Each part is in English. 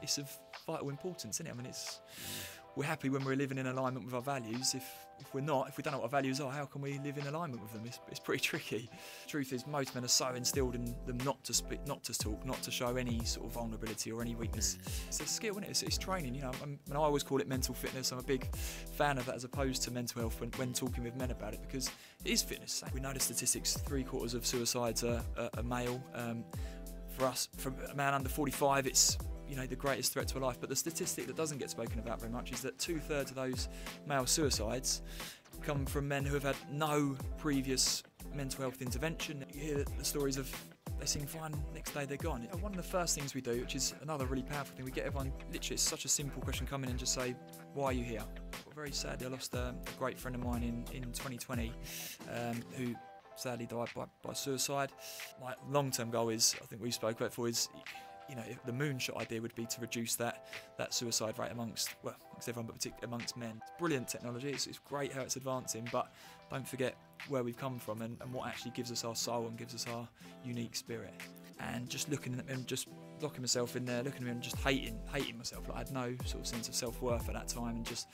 it's of vital importance, isn't it? I mean, we're happy when we're living in alignment with our values. If we're not, if we don't know what our values are, how can we live in alignment with them? It's pretty tricky. Truth is, most men are so instilled in them not to speak, not to talk, not to show any sort of vulnerability or any weakness. It's a skill, isn't it? It's training, you know. I always call it mental fitness. I'm a big fan of that as opposed to mental health when talking with men about it, because it is fitness. We know the statistics, 3/4 of suicides are male. For us, from a man under 45, it's, you know, the greatest threat to a life. But the statistic that doesn't get spoken about very much is that 2/3 of those male suicides come from men who have had no previous mental health intervention. You hear the stories of they seem fine, next day they're gone. One of the first things we do, which is another really powerful thing, we get everyone, literally it's such a simple question, come in and just say, why are you here? Well, very sadly, I lost a great friend of mine in 2020 who sadly died by suicide. My long-term goal is, I think we spoke about before, is, you know, the moonshot idea would be to reduce that suicide rate amongst everyone, but particularly amongst men. It's brilliant technology, it's great how it's advancing, but don't forget where we've come from and what actually gives us our soul and gives us our unique spirit. And just looking at him, just locking myself in there, looking at him and just hating myself. Like I had no sort of sense of self-worth at that time and just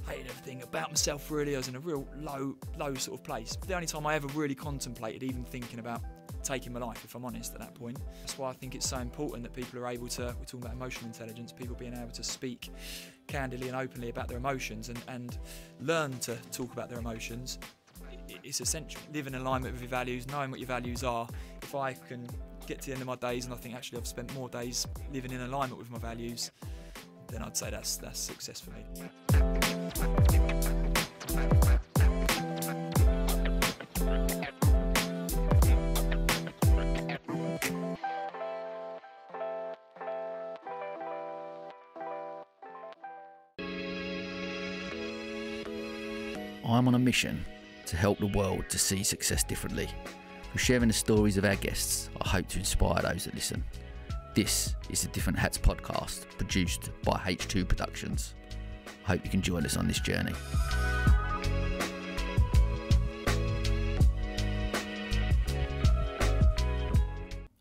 hated everything about myself really. I was in a real low sort of place. The only time I ever really contemplated even thinking about taking my life, if I'm honest, at that point. That's why I think it's so important that people are able to, we're talking about emotional intelligence, people being able to speak candidly and openly about their emotions and learn to talk about their emotions. It's essential. Live in alignment with your values, knowing what your values are. If I can get to the end of my days, and I think actually I've spent more days living in alignment with my values, then I'd say that's success for me. I'm on a mission to help the world to see success differently. Through sharing the stories of our guests, I hope to inspire those that listen. This is the Different Hats podcast, produced by H2 Productions. I hope you can join us on this journey.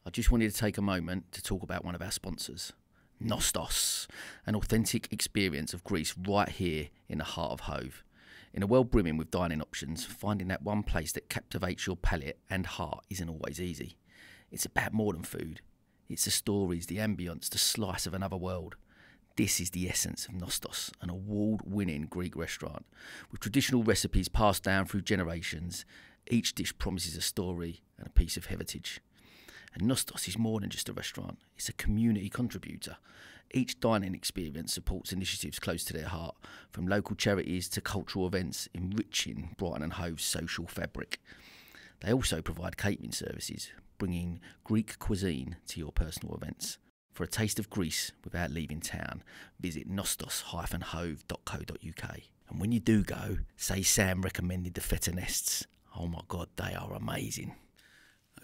I just wanted to take a moment to talk about one of our sponsors, Nostos, an authentic experience of Greece right here in the heart of Hove. In a world brimming with dining options, finding that one place that captivates your palate and heart isn't always easy. It's about more than food. It's the stories, the ambience, the slice of another world. This is the essence of Nostos, an award-winning Greek restaurant. With traditional recipes passed down through generations, each dish promises a story and a piece of heritage. And Nostos is more than just a restaurant, it's a community contributor. Each dining experience supports initiatives close to their heart, from local charities to cultural events, enriching Brighton and Hove's social fabric. They also provide catering services, bringing Greek cuisine to your personal events. For a taste of Greece without leaving town, visit nostos-hove.co.uk. And when you do go, say Sam recommended the feta nests. Oh my God, they are amazing.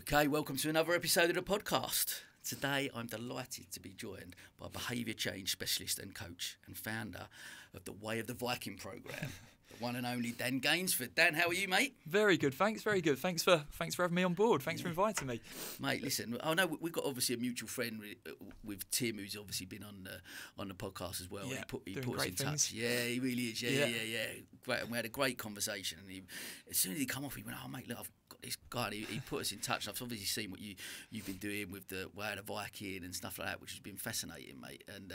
Okay, welcome to another episode of the podcast. Today I'm delighted to be joined by behaviour change specialist and coach and founder of the Way of the Viking programme, the one and only Dan Gainsford. Dan, how are you, mate? Very good, thanks, very good. Thanks for having me on board. Thanks for inviting me. Mate, listen, I know we've got obviously a mutual friend with Tim, who's obviously been on the podcast as well. Yeah, he put us in touch. Yeah, he really is. Yeah. Great, and we had a great conversation. And as soon as he come off, he went, "Oh, mate, look, I've got this guy." And he put us in touch. And I've obviously seen what you've been doing with the Way of the Viking and stuff like that, which has been fascinating, mate. And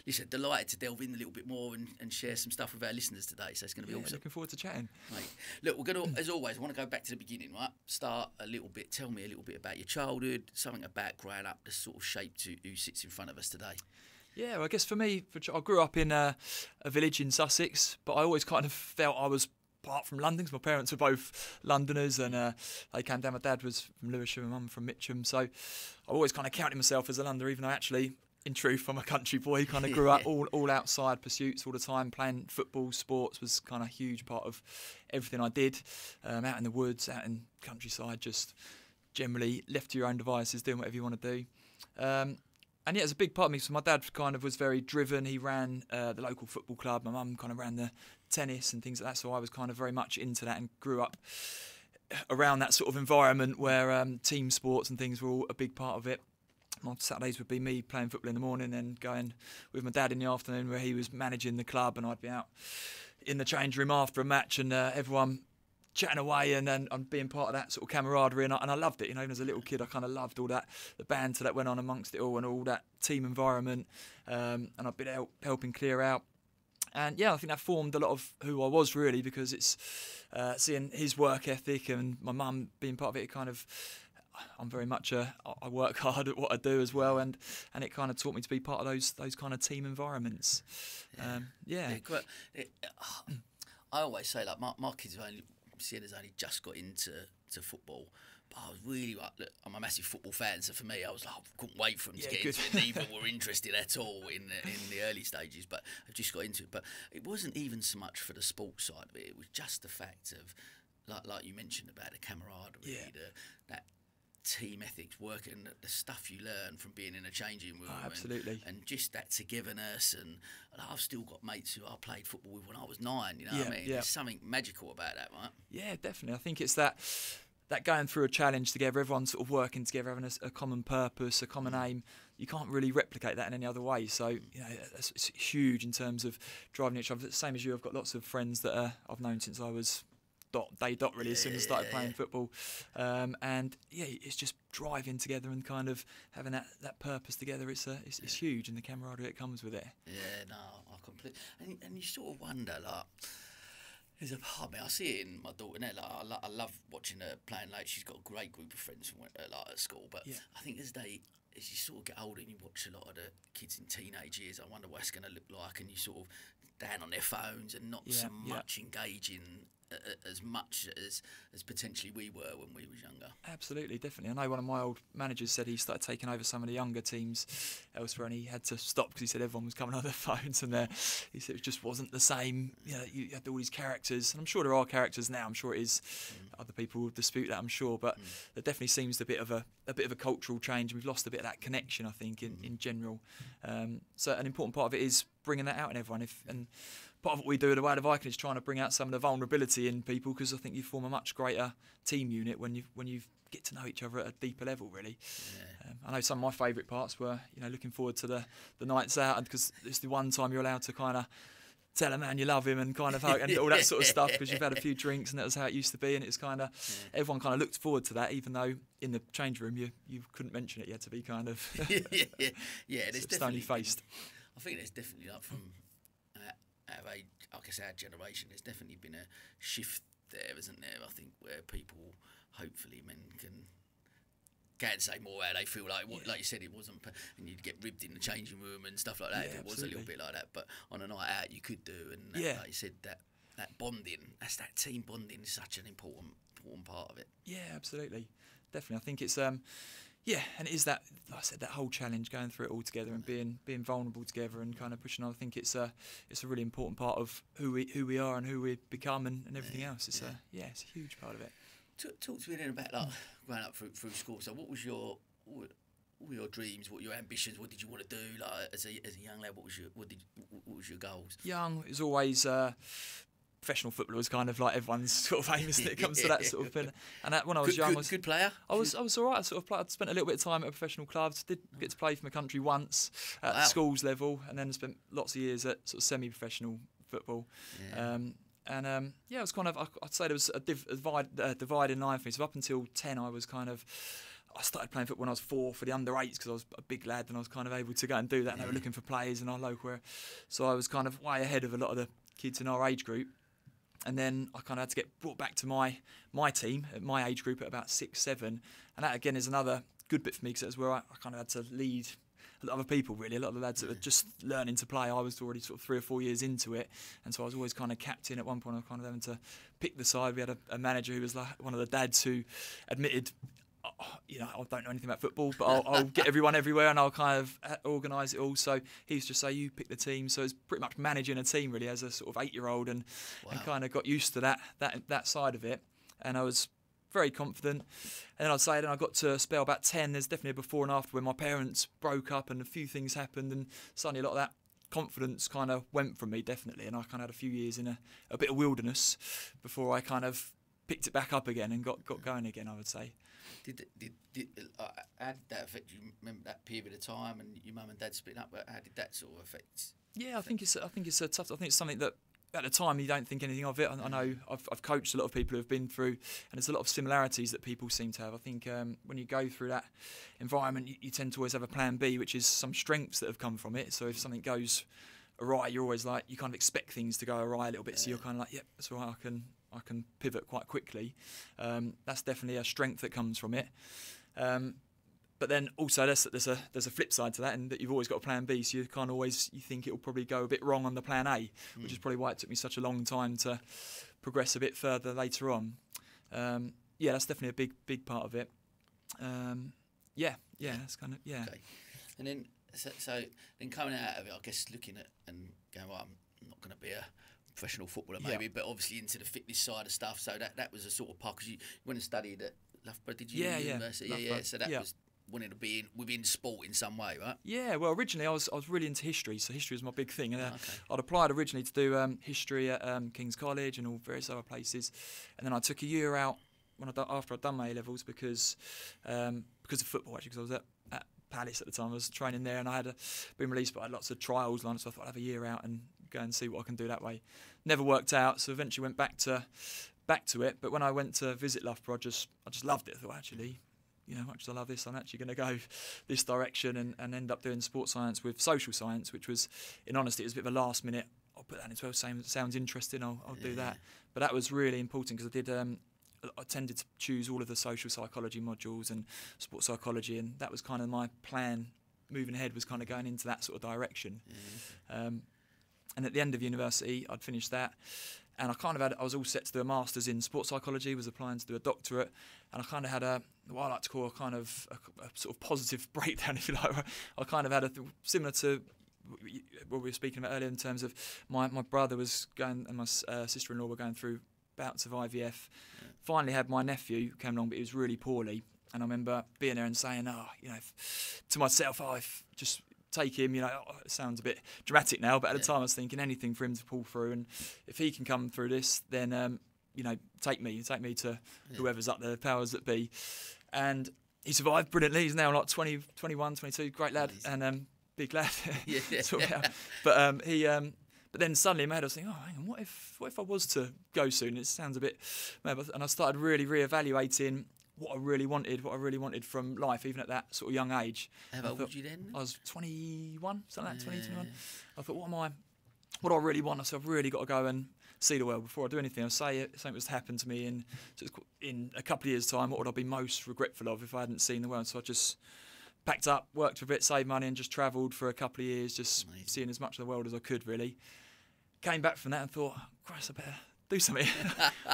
listen, delighted to delve in a little bit more and share some stuff with our listeners today. So it's going to be awesome. Looking forward to chatting. Mate, look, we're going to, as always, I want to go back to the beginning, right? Start a little bit. Tell me a little bit about your childhood, something about growing up that sort of shaped who sits in front of us today. Yeah, well, I guess for me, I grew up in a village in Sussex, but I always kind of felt I was apart from London, because my parents were both Londoners, and they came down. My dad was from Lewisham, my mum from Mitcham, so I always kind of counted myself as a Londoner, even though actually, in truth, I'm a country boy. Kind of grew up all outside pursuits all the time, playing football, sports was kind of a huge part of everything I did, out in the woods, out in countryside, just generally left to your own devices, doing whatever you want to do. And yeah, it's a big part of me. So my dad kind of was very driven. He ran the local football club. My mum kind of ran the tennis and things like that. So I was kind of very much into that and grew up around that sort of environment where team sports and things were all a big part of it. my Saturdays would be me playing football in the morning and going with my dad in the afternoon where he was managing the club, and I'd be out in the change room after a match and everyone chatting away and being part of that sort of camaraderie, and I loved it. You know, even as a little kid, I kind of loved all that, the banter that went on amongst it all and all that team environment, and I've been helping clear out. And yeah, I think that formed a lot of who I was really, because it's seeing his work ethic and my mum being part of it. Kind of, I'm very much I work hard at what I do as well, and it kind of taught me to be part of those kind of team environments. I always say, like, my kids have only just got into football. But I was really look, I'm a massive football fan, so for me, I was like, I couldn't wait for them to get into it. Neither were interested at all in the early stages, but I've just got into it. But it wasn't even so much for the sports side of it. It was just the fact of, like you mentioned about the camaraderie, that team ethics, working, the stuff you learn from being in a changing room. Oh, absolutely. And just that togetherness. And I've still got mates who I played football with when I was 9, you know what I mean? Yeah. There's something magical about that, right? Yeah, definitely. I think it's that going through a challenge together, everyone sort of working together, having a common purpose, a common aim. You can't really replicate that in any other way. So, you know, it's huge in terms of driving each other. Same as you, I've got lots of friends that I've known since I was day dot really, as soon as I started playing football. And yeah, it's just driving together and kind of having that purpose together. It's huge, and the camaraderie that comes with it. Yeah, no, I completely. And you sort of wonder, like, there's a part of me, I see it in my daughter now. Like, I love watching her playing. Like, she's got a great group of friends from like at school. But I think as you sort of get older and you watch a lot of the kids in teenage years, I wonder what it's going to look like. And you sort of down on their phones and not so much engaging as much as potentially we were when we was younger. Absolutely, definitely. I know one of my old managers said he started taking over some of the younger teams elsewhere, and he had to stop because he said everyone was coming on their phones, and he said it just wasn't the same. You know, you had all these characters, and I'm sure there are characters now. I'm sure it is. Other people will dispute that, I'm sure, but there definitely seems a bit of a cultural change. We've lost a bit of that connection, I think, in general. So an important part of it is bringing that out in everyone. And part of what we do at the Way of the Viking is trying to bring out some of the vulnerability in people, because I think you form a much greater team unit when you get to know each other at a deeper level, really. Yeah. I know some of my favourite parts were, you know, looking forward to the nights out, and because it's the one time you're allowed to kind of tell a man you love him and kind of hug and all that sort of stuff, because you've had a few drinks, and that was how it used to be, and it's kind of everyone kind of looked forward to that, even though in the change room you couldn't mention it. You had to be kind of stony faced. I think there's definitely, like, from out of age, I guess our generation, there's definitely been a shift there, isn't there? I think where people, hopefully, men can say more how they feel. Like you said, it wasn't, and you'd get ribbed in the changing room and stuff like that. If it was a little bit like that, but on a night out you could do, and like you said, that bonding, that team bonding is such an important part of it. Yeah, absolutely, definitely. I think it's and it is that, like I said, that whole challenge, going through it all together and being vulnerable together and kind of pushing on. I think it's a really important part of who we are and who we become and everything else. It's it's a huge part of it. Talk to me then about, like, growing up through school. So what were your dreams? What were your ambitions? What did you want to do, like, as a young lad? What was your goals? Young, it was always professional football was kind of like everyone's sort of aim, isn't it? It comes to that sort of thing. And when I was young, good player. I was all right. I spent a little bit of time at professional clubs. Did get to play for my country once at schools level, and then spent lots of years at sort of semi-professional football. Yeah. It was kind of, I'd say there was a dividing line for me. So up until 10, I started playing football when I was 4 for the under-8s, because I was a big lad and I was kind of able to go and do that. And they were looking for players in our local area. So I was kind of way ahead of a lot of the kids in our age group. And then I kind of had to get brought back to my team at my age group at about 6, 7. And that, again, is another good bit for me, because that's where I kind of had to lead a lot of other people, really. A lot of the lads that were just learning to play, I was already sort of 3 or 4 years into it, and so I was always kind of captain. At one point I was kind of having to pick the side. We had a manager who was like one of the dads who admitted, you know, I don't know anything about football, but I'll get everyone everywhere and I'll kind of organise it all. So he used to say, you pick the team. So it's pretty much managing a team, really, as a sort of 8-year-old, and kind of got used to that side of it. And I was very confident. And then I'd say, then I got to a spell about 10. There's definitely a before and after when my parents broke up and a few things happened, and suddenly a lot of that confidence kind of went from me, definitely. And I kind of had a few years in a bit of wilderness before I kind of picked it back up again and got going again, I would say. How did that affect you? Remember that period of time and your mum and dad splitting up? How did that sort of affect? Yeah, I think it's a tough. I think it's something that at the time you don't think anything of it. I know I've coached a lot of people who have been through, and there's a lot of similarities that people seem to have. I think when you go through that environment, you tend to always have a plan B, which is some strengths that have come from it. So if something goes awry, you're always like, you kind of expect things to go awry a little bit. So you're kind of like, yep, that's all right. I can pivot quite quickly. That's definitely a strength that comes from it. But then also there's a flip side to that, and that you've always got a plan B. So you can't always, you think it'll probably go a bit wrong on the plan A, which is probably why it took me such a long time to progress a bit further later on. Yeah, that's definitely a big part of it. That's kind of Okay. And then so then coming out of it, I guess looking at and going, well, I'm not going to be a professional footballer maybe, but obviously into the fitness side of stuff. So that was a sort of part, because you went and studied at Loughborough, did you? University? Loughborough. So that was wanting to be within sport in some way, right? Yeah, well, originally I was really into history, so history was my big thing. And I'd applied originally to do history at King's College and all various other places, and then I took a year out after I'd done my A-levels because of football, actually, because I was at Palace at the time. I was training there, and I had been released, but I had lots of trials lined, so I thought I'd have a year out and go and see what I can do that way. Never worked out, so eventually went back to it. But when I went to visit Loughborough, I just loved it. I thought, actually, much as I love this, I'm actually going to go this direction and end up doing sports science with social science, which was, in honesty, it was a bit of a last minute, I'll put that into 12, sounds interesting, I'll do that. But that was really important, because I tended to choose all of the social psychology modules and sports psychology, and that was kind of my plan moving ahead, was kind of going into that sort of direction. And at the end of university, I'd finished that, and I was all set to do a master's in sports psychology, was applying to do a doctorate, and I kind of had what I like to call a sort of positive breakdown, if you like. I kind of had similar to what we were speaking about earlier, in terms of my brother was going, and my sister-in-law were going through bouts of IVF. Finally had my nephew, came along, but he was really poorly, and I remember being there and saying, to myself, if just take him, it sounds a bit dramatic now, but at the time I was thinking anything for him to pull through, and if he can come through this, then take me to whoever's up there, the powers that be. And he survived brilliantly. He's now like 20, 21, 22, great lad, and big lad. But then suddenly in my head I was thinking, hang on, what if I was to go soon? It sounds a bit mad, and I started really reevaluating what I really wanted from life, even at that sort of young age. How old were you then? I was 21, something like that, 20, 21. I thought, what do I really want? I said, I've really got to go and see the world before I do anything. I'll say it, something was to happen to me in a couple of years' time, what would I be most regretful of if I hadn't seen the world? So I just packed up, worked for a bit, saved money, and just travelled for a couple of years, just seeing as much of the world as I could, really. Came back from that and thought, Christ, I better do something.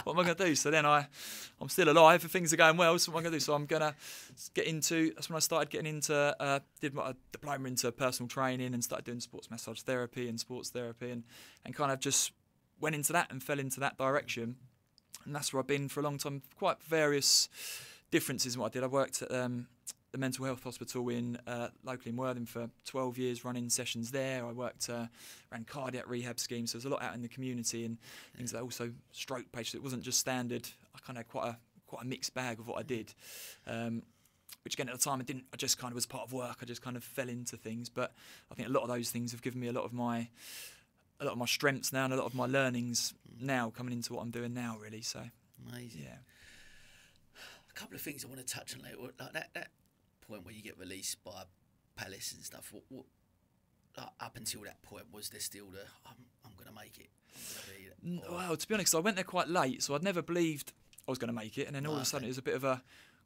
What am I going to do? So then I'm still alive, things are going well, so what am I going to do? So I'm going to that's when I started getting into, did my diploma into personal training and started doing sports massage therapy and sports therapy, and kind of just went into that and fell into that direction. And that's where I've been for a long time. Quite various differences in what I did. I worked at the mental health hospital locally in Worthing for 12 years, running sessions there. I ran cardiac rehab schemes, so there's a lot out in the community and things like that. Also stroke patients. It wasn't just standard. I kind of had quite a mixed bag of what I did, which again at the time I just kind of was part of work. I just kind of fell into things, but I think a lot of those things have given me a lot of my strengths now and a lot of my learnings now coming into what I'm doing now, really. So amazing. Yeah. A couple of things I want to touch on later, like that point where you get released by Palace and stuff. What up until that point, was there still I'm going to make it? Well, to be honest, I went there quite late, so I'd never believed I was going to make it, and then all of a sudden it was a bit of a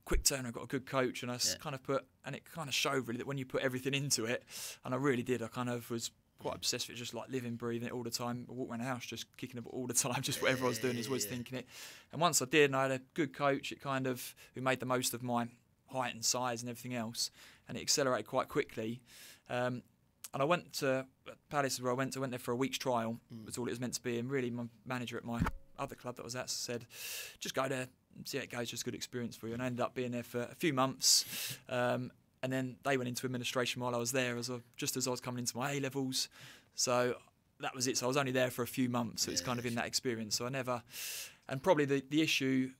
quick turn. I got a good coach, and it kind of showed really that when you put everything into it, and I really did. I kind of was quite obsessed with it, just like living, breathing it all the time. I walked around the house just kicking it all the time, just whatever I was doing is always thinking it. And once I did, and I had a good coach, who made the most of my height and size and everything else, and it accelerated quite quickly. And I went to Palace, where I went there for a week's trial. Was all it was meant to be. And really, my manager at my other club that I was at said, just go there and see how it goes. Just a good experience for you. And I ended up being there for a few months. And then they went into administration while I was there, just as I was coming into my A-levels. So that was it. So I was only there for a few months. So it's kind of in that experience. So I never And probably the issue,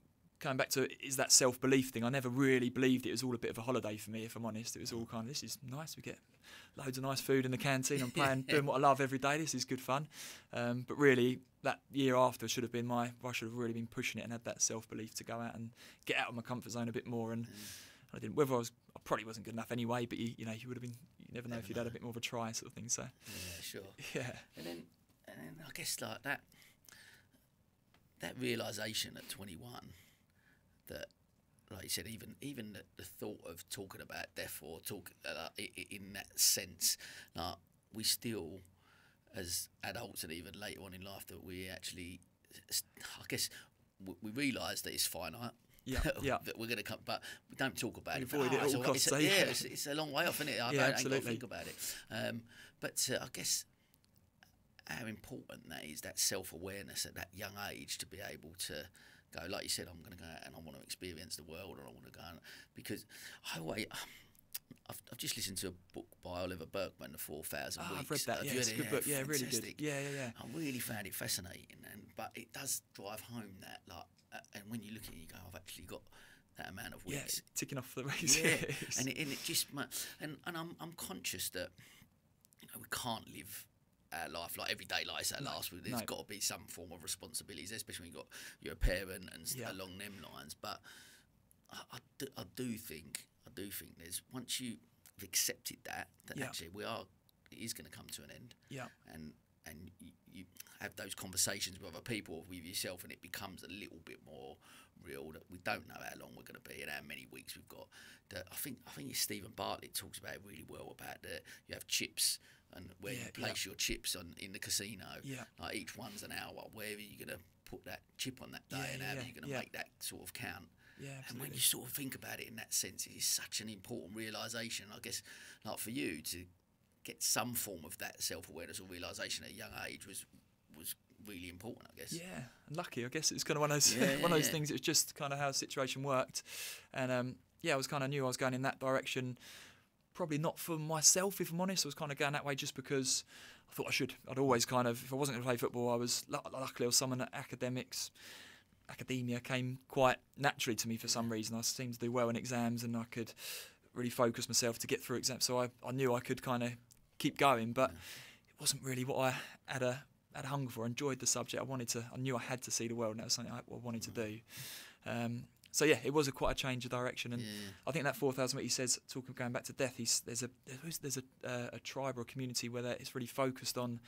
going back to it, is that self-belief thing. I never really believed it was all a bit of a holiday for me, if I'm honest. It was all kind of, this is nice, we get loads of nice food in the canteen, I'm playing, doing what I love every day, this is good fun. But really, that year after should have been I should have really been pushing it and had that self-belief to go out and get out of my comfort zone a bit more. And I didn't, I probably wasn't good enough anyway, but you would have been, you never know if you'd had a bit more of a try, sort of thing. So yeah, sure. Yeah. And then I guess like that realisation at 21 that, like you said, even the thought of talking about death or in that sense, like we still, as adults and even later on in life, that we actually, I guess, we realise that it's finite. Yeah, yeah. That we're going to come, but we don't talk about it. Avoid it at all costs. It's a long way off, isn't it? I ain't got to think about it. But I guess how important that is, that self-awareness at that young age, to be able to go, like you said, I'm going to go out and I want to experience the world, and I want to go and, because I've just listened to a book by Oliver Burkeman, The 4,000 Weeks. I've read that. Yeah, it's a good book. Yeah, really good. Yeah. I really found it fascinating, but it does drive home that, like, and when you look at it, you go, I've actually got that amount of weeks. Yeah, ticking off the race. Yeah, and it just, and I'm conscious that we can't live our life like every day like it's our last. There's got to be some form of responsibilities, especially when you're a parent and along them lines. But I do think there's, once you've accepted that actually it is going to come to an end. Yeah, and you have those conversations with other people or with yourself, and it becomes a little bit more real, that we don't know how long we're going to be and how many weeks we've got. That I think it's Stephen Bartlett talks about it really well, about that you have chips and where you place your chips in the casino. Yeah, like each one's an hour. Where are you going to put that chip on that day, and how are you going to make that sort of count? Yeah, absolutely. And when you sort of think about it in that sense, it is such an important realisation. I guess, like for you to get some form of that self-awareness or realisation at a young age was really important, I guess. Yeah, and lucky, I guess. It's kind of one of those things. It was just kind of how the situation worked, and I was kind of knew I was going in that direction. Probably not for myself, if I'm honest. I was kind of going that way just because I thought I should. I'd always kind of, if I wasn't going to play football, I was luckily I was someone that academia came quite naturally to me for some reason. I seemed to do well in exams, and I could really focus myself to get through exams. So I knew I could kind of keep going, but it wasn't really what I had a hunger for. I enjoyed the subject. I knew I had to see the world, and that was something I wanted to do. So yeah, it was quite a change of direction, and I think that 4,000 he says, going back to death, there's a tribe or a community where it's really focused on.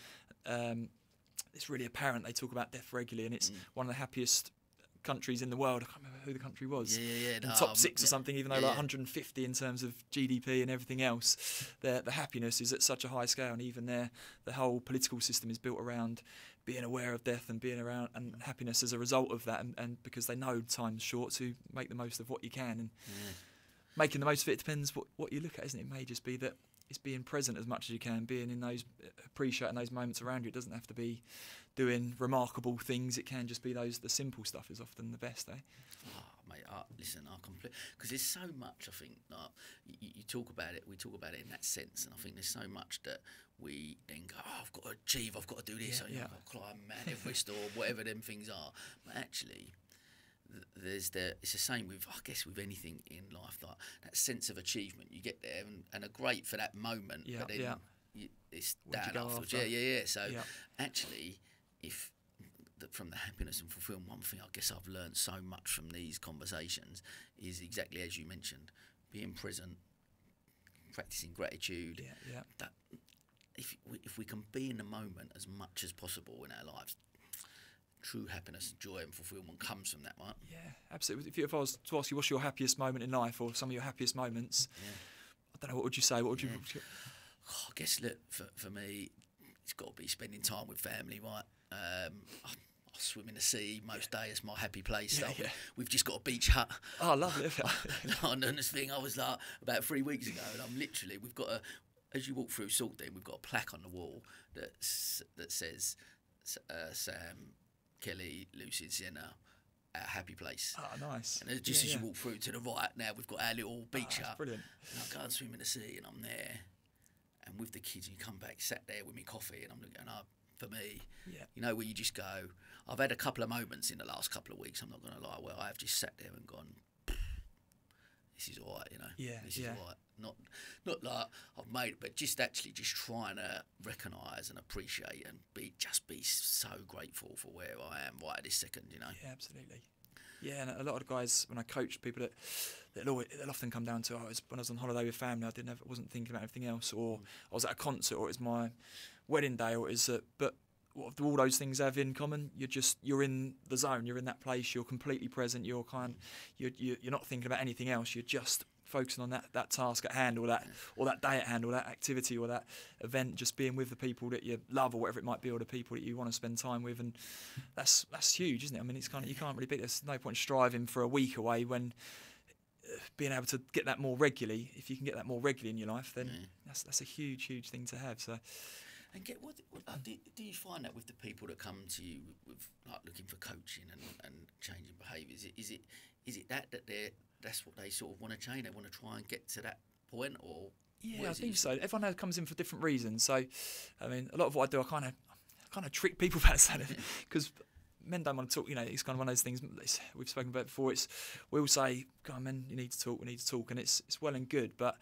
It's really apparent. They talk about death regularly, and it's one of the happiest countries in the world. I can't remember who the country was. Top 6 or something, even though like 150 in terms of GDP and everything else. The happiness is at such a high scale, and even the whole political system is built around being aware of death and being around and happiness as a result of that, and because they know time's short, to make the most of what you can, and making the most of it depends what you look at, isn't it? It may just be that it's being present as much as you can, being in those, appreciating ththose moments around you. It doesn't have to be doing remarkable things. It can just be the simple stuff is often the best, eh? Oh, mate, listen, I completely, because there's so much, I think, you talk about it, we talk about it in that sense, and I think there's so much that we then go, I've got to achieve, I've got to do this, I've got to climb Mount Everest or whatever them things are. But actually, it's the same with, I guess, with anything in life, like that sense of achievement. You get there and are great for that moment, but then it's down afterwards. Yeah. So actually, if from the happiness and fulfillment, one thing I guess I've learned so much from these conversations is exactly as you mentioned, being present, practicing gratitude. That if we can be in the moment as much as possible in our lives, true happiness, joy and fulfillment comes from that, right? Yeah, absolutely. If I was to ask you what's your happiest moment in life, or some of your happiest moments, I don't know, what would you say? What would you? I guess, look, for me, it's got to be spending time with family, right? I swim in the sea most days. My happy place. We've just got a beach hut. Oh, lovely. And this thing, I was like about 3 weeks ago, and we've got as you walk through Saltden, we've got a plaque on the wall that says Sam, Kelly, Lucy and Sienna, our happy place. Oh, nice. And as you walk through to the right, now we've got our little beach hut. Brilliant. And I go and swim in the sea, and I'm there, and with the kids, you come back, sat there with me coffee, and I'm looking, and for me. Yeah. You know, where you just go. I've had a couple of moments in the last couple of weeks, I'm not going to lie, where I've just sat there and gone, this is all right, you know. Yeah, this is all right. Not like I've made it, but just actually just trying to recognise and appreciate and be so grateful for where I am right at this second, you know. Yeah, absolutely. Yeah, and a lot of the guys, when I coach people, they'll often come down to, when I was on holiday with family, I wasn't thinking about anything else, or I was at a concert, or it was my wedding day, or it was, but what do all those things have in common? You're in the zone, you're in that place, you're completely present, you're not thinking about anything else, you're just focusing on that task at hand, or that day at hand, or that activity, or that event, just being with the people that you love, or whatever it might be, or the people that you want to spend time with. And that's huge, isn't it? I mean, it's kind of, you can't really beat this. There's no point striving for a week away when being able to get that more regularly, if you can get that more regularly in your life, then that's a huge thing to have. So. And do you find that with the people that come to you with like looking for coaching and changing behaviours? Is it that that's what they sort of want to change? They want to try and get to that point, or I think so. Everyone comes in for different reasons. So, I mean, a lot of what I do, I kind of trick people about that, because men don't want to talk. You know, it's kind of one of those things we've spoken about before. We'll say, "Come on, men, we need to talk," and it's well and good, but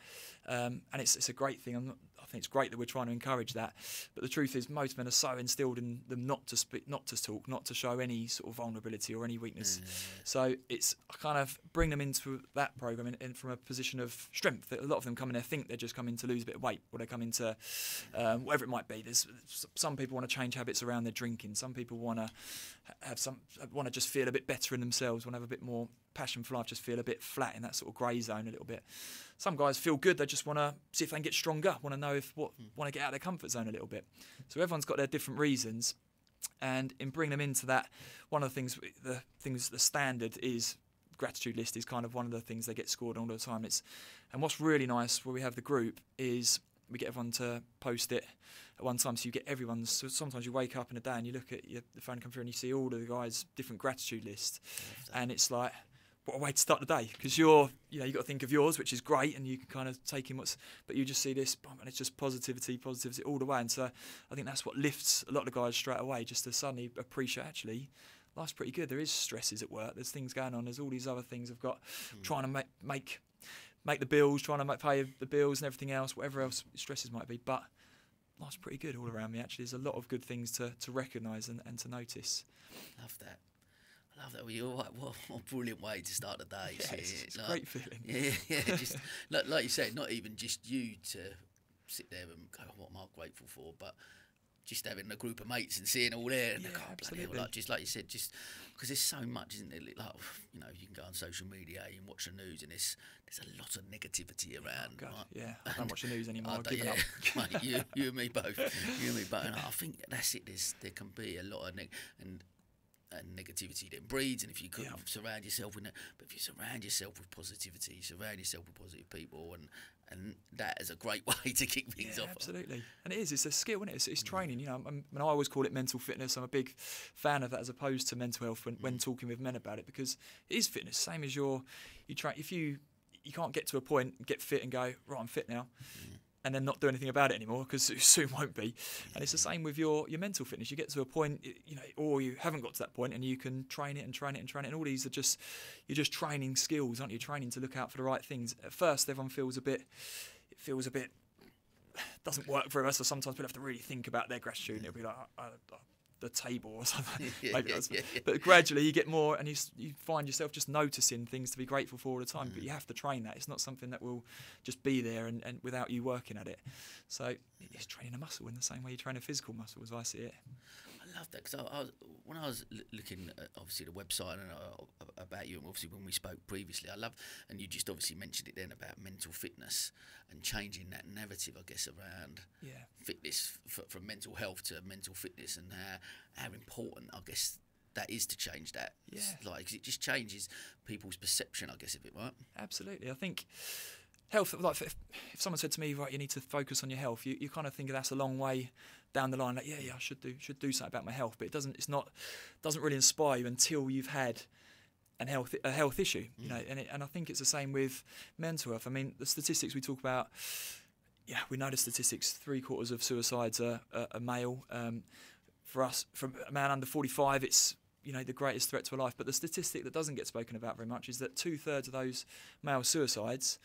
and it's a great thing. I think it's great that we're trying to encourage that. But the truth is, most men are so instilled in them not to speak, not to talk, not to show any sort of vulnerability or any weakness. So I kind of bring them into that program in from a position of strength. That a lot of them come in there think they're just coming to lose a bit of weight, or they come into whatever it might be. There's some people want to change habits around their drinking. Some people want to just feel a bit better in themselves. Want to have a bit more passion for life, just feel a bit flat in that sort of grey zone a little bit. Some guys feel good, they just want to see if they can get stronger, want to know want to get out of their comfort zone a little bit. So everyone's got their different reasons, and in bringing them into that, one of the standard is gratitude list is kind of one of the things they get scored on all the time. And what's really nice where we have the group is we get everyone to post it at one time, so you get everyone's. So sometimes you wake up in a day and you look at the phone come through and you see all of the guys' different gratitude lists, and it's like, what a way to start the day, because you've got to think of yours, which is great, and you can kind of take in but you just see this, and it's just positivity all the way. And so I think that's what lifts a lot of the guys straight away, just to suddenly appreciate, actually, life's pretty good. There is stresses at work, there's things going on, there's all these other things I've got, trying to make the bills, trying to pay the bills and everything else, whatever else stresses might be, but life's pretty good all around me, actually. There's a lot of good things to recognise and to notice. Love that. Well, you're right. What a brilliant way to start the day. Yeah, it's a great feeling. Yeah. Just like you said, not even just you to sit there and go, what am I grateful for, but just having a group of mates and seeing all there. And Absolutely. Just like you said, just because there's so much, isn't there? Like, you can go on social media and watch the news, and there's a lot of negativity around. Oh God, right? yeah, I don't watch the news anymore. I've given up. Mate, you and me both. And I think that's it. There can be a lot of and negativity then breeds, and if you could surround yourself with that, but if you surround yourself with positivity, surround yourself with positive people, and that is a great way to kick things off. Absolutely, and it's a skill, isn't it? It's training. You know, I always call it mental fitness. I'm a big fan of that as opposed to mental health when talking with men about it, because it is fitness. Same as you try. If you can't get to a point, get fit and go, right, I'm fit now. And then not do anything about it anymore, because it soon won't be. And it's the same with your mental fitness. You get to a point, or you haven't got to that point, and you can train it. And all these are you're just training skills, aren't you? Training to look out for the right things. At first, everyone feels a bit doesn't work for us. So sometimes people have to really think about their gratitude, and it'll be like the table or something. But gradually you get more, and you find yourself just noticing things to be grateful for all the time. But you have to train that. It's not something that will just be there and without you working at it. So it's training a muscle in the same way you train a physical muscle, as I see it. I love that, because when I was looking at obviously the website and about you, and obviously when we spoke previously, and you just obviously mentioned it then about mental fitness and changing that narrative, I guess, around fitness from mental health to mental fitness, and how important, I guess, that is to change that. Yeah. Because it just changes people's perception, I guess, of it, right? Absolutely. I think health, like if someone said to me, right, you need to focus on your health, you kind of think that's a long way down the line. Like, I should do something about my health, but it doesn't really inspire you until you've had a health issue, and I think it's the same with mental health. I mean, the statistics we talk about, we know the statistics. 3/4 of suicides are male. for us, from a man under 45, it's, you know, the greatest threat to a life. But the statistic that doesn't get spoken about very much is that 2/3 of those male suicides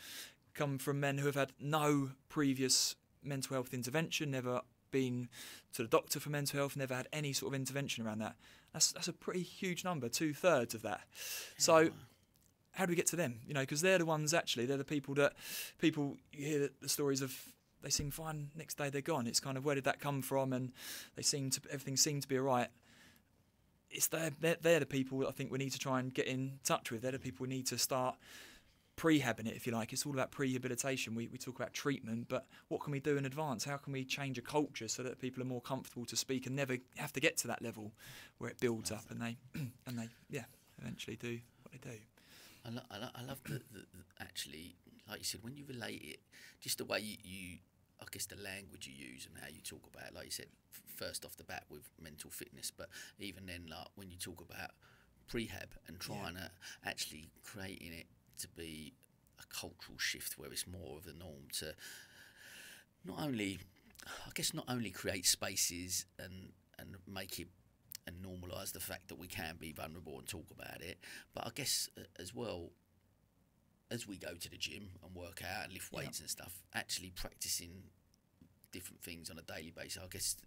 come from men who have had no previous mental health intervention, never been to the doctor for mental health, never had any sort of intervention around that. That's a pretty huge number, 2/3 of that. So how do we get to them? You know, because they're the ones, actually, they're the people that you hear the stories of. They seem fine, next day they're gone. It's kind of, where did that come from? And everything seemed to be all right. It's they're the people that I think we need to try and get in touch with. They're the people we need to start prehabbing it, if you like. It's all about prehabilitation. We talk about treatment, but what can we do in advance? How can we change a culture so that people are more comfortable to speak and never have to get to that level where it builds up and they eventually do what they do. I love the actually, like you said, when you relate it, just the way you I guess the language you use and how you talk about it, like you said, first off the bat with mental fitness, but even then, like when you talk about prehab and trying to actually creating it to be a cultural shift where it's more of the norm, to not only create spaces and make it and normalise the fact that we can be vulnerable and talk about it, but I guess as well, as we go to the gym and work out and lift weights and stuff, actually practicing different things on a daily basis. I guess,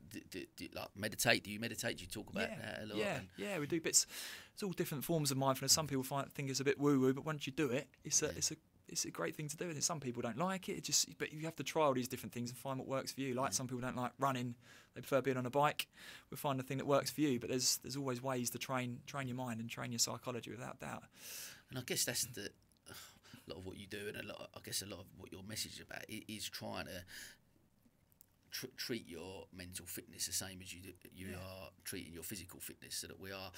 like meditate. Do you meditate? Do you talk about that a lot? Yeah, we do bits. It's all different forms of mindfulness. Some people think it's a bit woo-woo, but once you do it, it's a great thing to do. And some people don't like it. But you have to try all these different things and find what works for you. Like some people don't like running; they prefer being on a bike. We'll find the thing that works for you. But there's always ways to train your mind and train your psychology, without doubt. And I guess that's a lot of what you do, and a lot of what your message is about is trying to treat your mental fitness the same as you are treating your physical fitness, so that we are,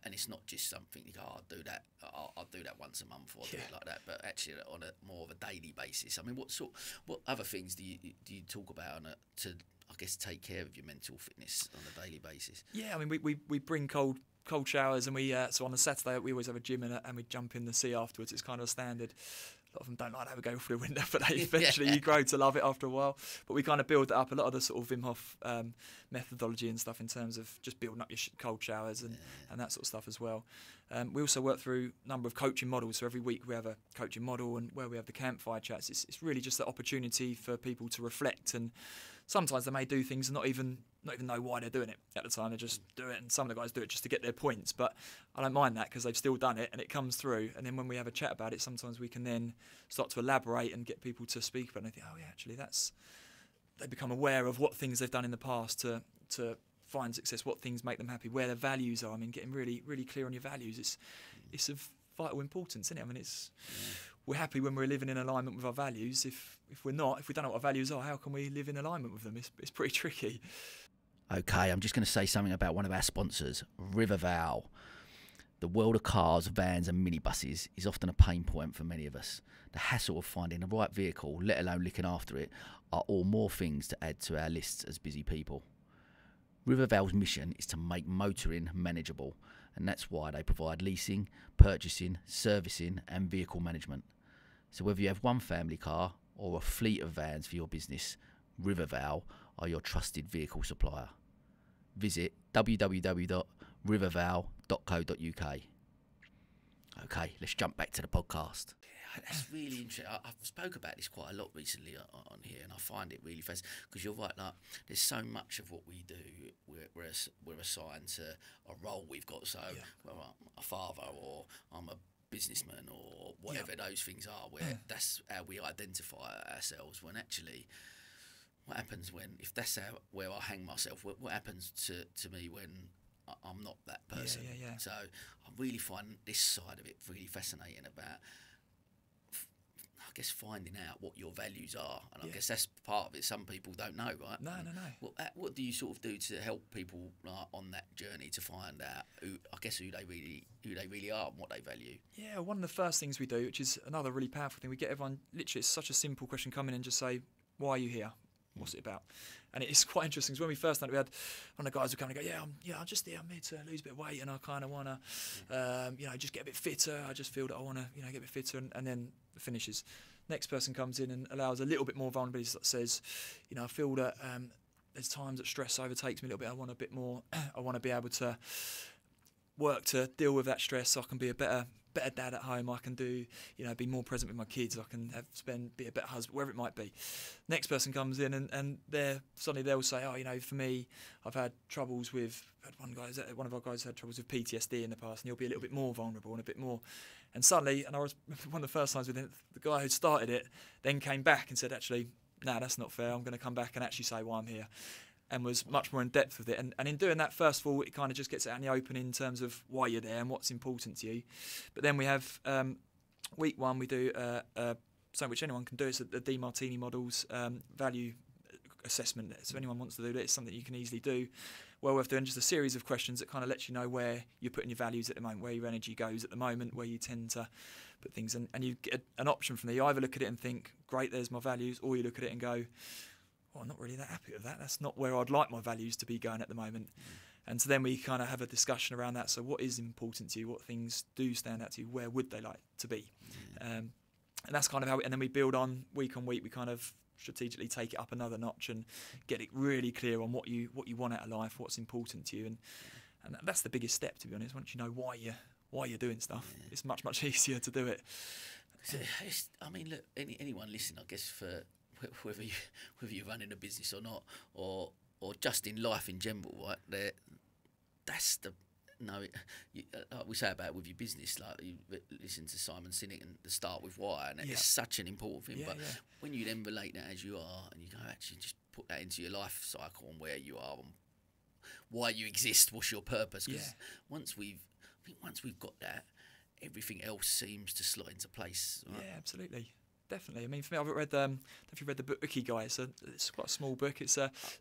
and it's not just something you go, I'll do that once a month or do it like that, but actually on a more of a daily basis. I mean, what other things do you talk about to, I guess, take care of your mental fitness on a daily basis? Yeah, I mean, we bring cold showers, and so on a Saturday we always have a gym and we jump in the sea afterwards. It's kind of a standard. A lot of them don't like to have a go through the window, but eventually you grow to love it after a while. But we kind of build that up. A lot of the sort of Wim Hof methodology and stuff in terms of just building up your cold showers and that sort of stuff as well. We also work through a number of coaching models. So every week we have a coaching model, and where we have the campfire chats, it's really just the opportunity for people to reflect. And sometimes they may do things and not even know why they're doing it at the time. They just do it, and some of the guys do it just to get their points. But I don't mind that, because they've still done it and it comes through. And then when we have a chat about it, sometimes we can then start to elaborate and get people to speak about it. And they think, oh yeah, actually they become aware of what things they've done in the past to find success, what things make them happy, where their values are. I mean, getting really, really clear on your values, it's of vital importance, isn't it? I mean, we're happy when we're living in alignment with our values. If we don't know what our values are, how can we live in alignment with them? It's pretty tricky. Okay, I'm just going to say something about one of our sponsors, Riverval. The world of cars, vans and minibuses is often a pain point for many of us. The hassle of finding the right vehicle, let alone looking after it, are all more things to add to our lists as busy people. Riverval's mission is to make motoring manageable, and that's why they provide leasing, purchasing, servicing and vehicle management. So whether you have one family car or a fleet of vans for your business, Riverval are your trusted vehicle supplier. Visit www.riverval.co.uk. Okay, let's jump back to the podcast. That's really interesting. I've spoke about this quite a lot recently on here, and I find it really fascinating, because you're right, like, there's so much of what we do, we're assigned to a role we've got. So well, I'm a father, or I'm a businessman, or whatever those things are, where that's how we identify ourselves, when actually what happens if that's where I hang myself, what happens to me when I'm not that person? So I really find this side of it really fascinating, about I guess finding out what your values are, and I guess that's part of it. Some people don't know, right? No. What do you sort of do to help people on that journey to find out who they really are and what they value? Yeah, one of the first things we do, which is another really powerful thing, we get everyone, literally, it's such a simple question, come in and just say, why are you here? What's it about? And it's quite interesting, because when we first started, we had one of the guys who come and go, I'm here to lose a bit of weight, and I kind of want to, just get a bit fitter. I just feel that I want to, get a bit fitter, and then it finishes. Next person comes in and allows a little bit more vulnerability, that says, I feel that there's times that stress overtakes me a little bit. I want a bit more. I want to be able to work to deal with that stress, so I can be a better dad at home. I can do, be more present with my kids. I can be a better husband, wherever it might be. Next person comes in and suddenly they'll say, for me, I've had troubles with, one of our guys had troubles with PTSD in the past, and he'll be a little bit more vulnerable and a bit more. And suddenly, and I was one of the first times with him, the guy who started it then came back and said, actually, no, that's not fair. I'm going to come back and actually say why I'm here. And was much more in depth with it. And in doing that, first of all, it kind of just gets it out in the open in terms of why you're there and what's important to you. But then we have week one, we do something which anyone can do. It's the DeMartini Model's value assessment. So if anyone wants to do that, it's something you can easily do. Well worth doing, just a series of questions that kind of lets you know where you're putting your values at the moment, where your energy goes at the moment, where you tend to put things in. And you get an option from there. You either look at it and think, great, there's my values, or you look at it and go, I'm not really that happy with that. That's not where I'd like my values to be going at the moment. And so then we kind of have a discussion around that. So what is important to you? What things do stand out to you? Where would they like to be? And that's kind of how, and then we build on week. We kind of strategically take it up another notch and get it really clear on what you want out of life, what's important to you. And that's the biggest step, to be honest. Once you know why you're doing stuff, it's much easier to do it. So look, anyone listening, I guess, for whether you're running a business or not, or just in life in general, right? That's the like we say about with your business, like you listen to Simon Sinek and the start with why, and it's such an important thing. But when you then relate that as you are, and you go actually just put that into your life cycle and where you are and why you exist, what's your purpose? Because once we've got that, everything else seems to slot into place. Right? Yeah, absolutely. Definitely. I mean, for me, I've read the book Ikigai. It's quite a small book. It's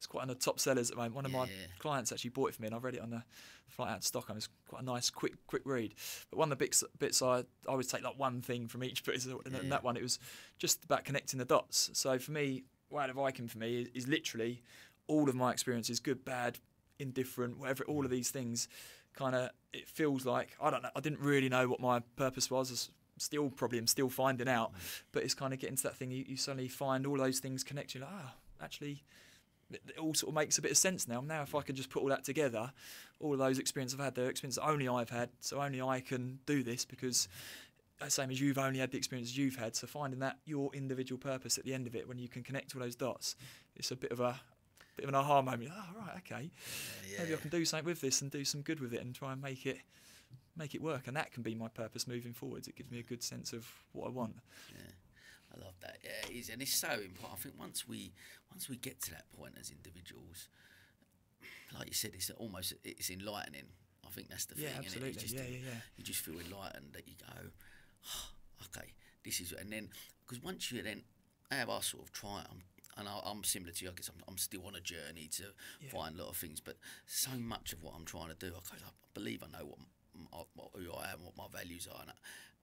quite on the top sellers at the moment. One of my clients actually bought it for me, and I've read it on the flight out to Stockholm. It's quite a nice, quick read. But one of the bits I always take like one thing from each book. And that one, it was just about connecting the dots. So for me, Way of Viking for me is literally all of my experiences, good, bad, indifferent, whatever. All of these things, kind of, it feels like I don't know. I didn't really know what my purpose was. I'm still finding out, but it's kind of getting to that thing. You suddenly find all those things connect. You're like, actually, it all sort of makes a bit of sense now. Now, if I can just put all that together, all of those experiences I've had, they're experiences that only I've had, so only I can do this because, same as you've only had the experiences you've had. So finding that your individual purpose at the end of it, when you can connect all those dots, it's a bit of an aha moment. Right, okay, maybe I can do something with this and do some good with it and try and make it work, and that can be my purpose moving forwards. It gives me a good sense of what I want. I love that. It is, and it's so important. I think once we get to that point as individuals, like you said, it's enlightening. I think that's the thing. Absolutely. Just, you just feel enlightened that you go, okay, this is, and then because once you then have our sort of triumph. And I'm similar to you. I guess I'm still on a journey to find a lot of things, but so much of what I'm trying to do, I believe I know who I am, what my values are, and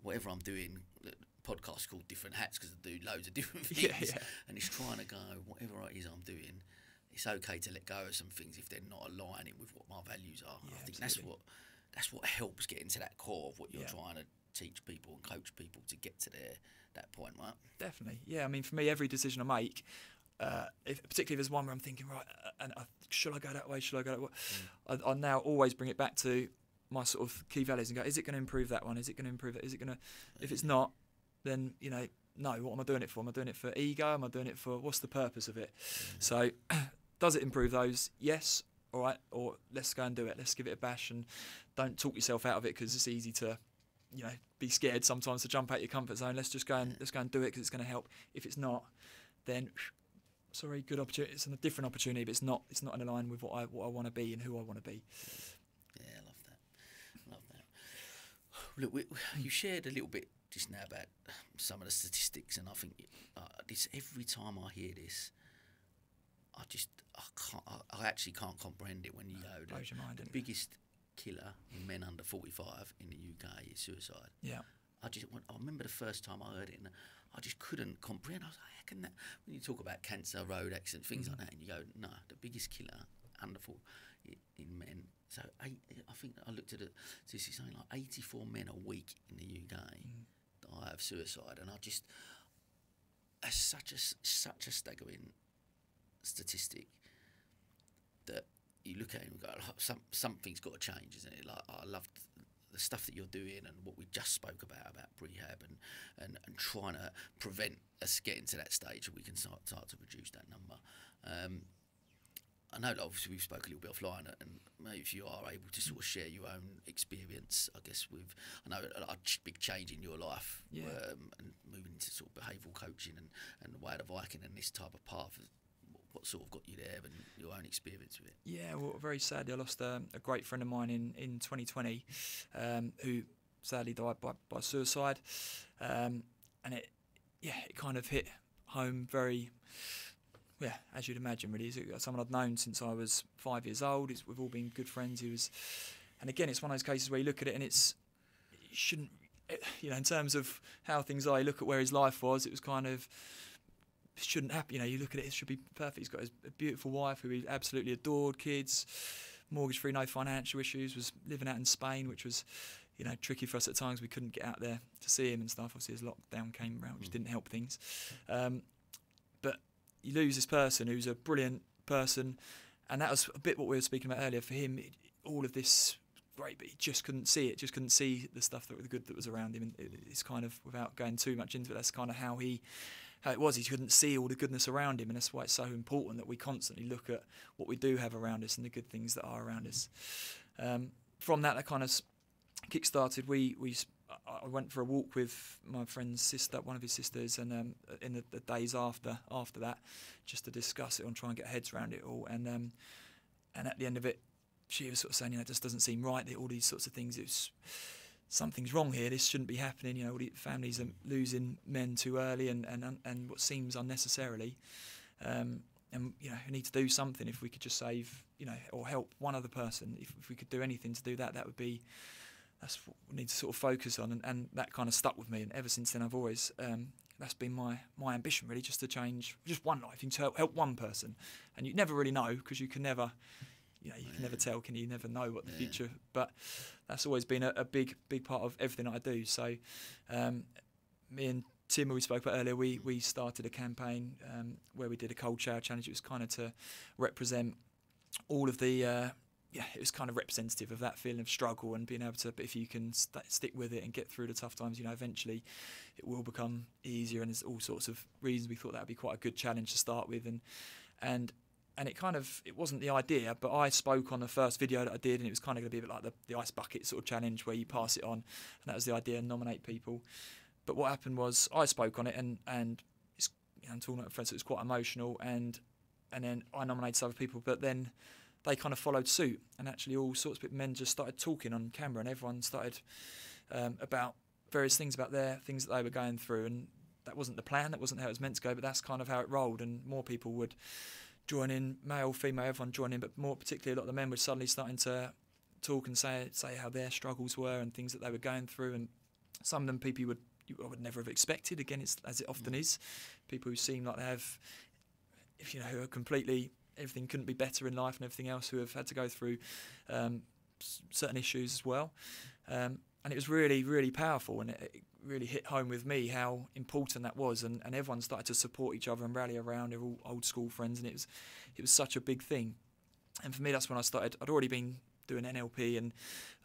whatever I'm doing. The podcast called Different Hats because I do loads of different things, and it's trying to go whatever it is I'm doing. It's okay to let go of some things if they're not aligning with what my values are. I think absolutely. that's what helps get into that core of what you're trying to teach people and coach people to get to that point, right? Definitely, yeah. I mean, for me, every decision I make. Particularly if there's one where I'm thinking, right, and should I go that way? Should I go that way? I now always bring it back to my sort of key values and go, is it going to improve that one? Is it going to improve it? Is it going to? If it's not, then no. What am I doing it for? Am I doing it for ego? Am I doing it for what's the purpose of it? So, does it improve those? Yes. All right. Or let's go and do it. Let's give it a bash and don't talk yourself out of it because it's easy to, be scared sometimes to jump out your comfort zone. Let's go and do it because it's going to help. If it's not, then. Sorry, good opportunity. It's a different opportunity, but it's not in line with what I want to be and who I want to be. Yeah, I love that. Look, you shared a little bit just now about some of the statistics, and I think every time I hear this, I actually can't comprehend it when you go. Blows your mind, the biggest killer in men under 45 in the UK is suicide. Yeah. I remember the first time I heard it, and I just couldn't comprehend. I was like, how can that? When you talk about cancer, road accident, things like that, and you go, no, the biggest killer under 40 in men. So I think I looked at it. So it's something like 84 men a week in the UK die of suicide, and that's such a staggering statistic. look at it and go, something's got to change, isn't it? Like, I love the stuff that you're doing and what we just spoke about prehab and trying to prevent us getting to that stage where we can start to reduce that number. I know that obviously we've spoken a little bit offline, and maybe if you are able to sort of share your own experience, I guess I know a big change in your life, and moving into sort of behavioural coaching and the way of the Viking and this type of path, what sort of got you there and your own experience with it? Yeah, well, very sadly, I lost a great friend of mine in 2020, who sadly died by suicide, and it kind of hit home very. Yeah, as you'd imagine, really. He's someone I'd known since I was 5 years old. We've all been good friends. And again, it's one of those cases where you look at it and it shouldn't, in terms of how things are, you look at where his life was, it was kind of, it shouldn't happen. You look at it, it should be perfect. He's got a beautiful wife who he absolutely adored, kids, mortgage-free, no financial issues, was living out in Spain, which was, tricky for us at times. We couldn't get out there to see him and stuff. Obviously, as lockdown came around, which didn't help things. But you lose this person who's a brilliant person, and that was a bit what we were speaking about earlier. For him, all of this great, but he just couldn't see it. Just couldn't see the stuff the good that was around him. And it's kind of, without going too much into it, that's kind of how it was. He couldn't see all the goodness around him, and that's why it's so important that we constantly look at what we do have around us and the good things that are around us. From that kind of kick-started. I went for a walk with my friend's sister, one of his sisters, and in the days after that, just to discuss it and try and get heads around it all. And at the end of it, she was sort of saying, it just doesn't seem right. All these sorts of things. Something's wrong here. This shouldn't be happening. All the families are losing men too early and what seems unnecessarily. And we need to do something. If we could just save, or help one other person, if we could do anything to do that, that would be. That's what we need to sort of focus on, and that kind of stuck with me. And ever since then, I've always that's been my ambition, really, just to change just one life, to help one person. And you never really know, because you can never, you can never tell, can you? You never know what the future. But that's always been a big part of everything that I do. So me and Tim, who we spoke about earlier, we started a campaign where we did a cold shower challenge. It was kind of to represent all of the. It was kind of representative of that feeling of struggle and being able to, but if you can stick with it and get through the tough times, eventually it will become easier. And there's all sorts of reasons we thought that would be quite a good challenge to start with. And it kind of, it wasn't the idea, but I spoke on the first video that I did, and it was kind of going to be a bit like the ice bucket sort of challenge where you pass it on, and that was the idea, nominate people. But what happened was I spoke on it, and it's, I'm talking about friends, so it was quite emotional, and then I nominated other people, but then they kind of followed suit, and actually all sorts of men just started talking on camera, and everyone started about various things, about their things that they were going through. And that wasn't the plan, that wasn't how it was meant to go, but that's kind of how it rolled. And more people would join in, male, female, everyone join in, but more particularly a lot of the men were suddenly starting to talk and say how their struggles were and things that they were going through. And some of them people I would never have expected. Again, it's as it often is, people who seem like they have, who are completely, everything couldn't be better in life and everything else, who have had to go through certain issues as well. And it was really, really powerful, and it really hit home with me how important that was. And everyone started to support each other and rally around. They're all old school friends, and it was such a big thing. And for me, that's when I started. I'd already been doing NLP, and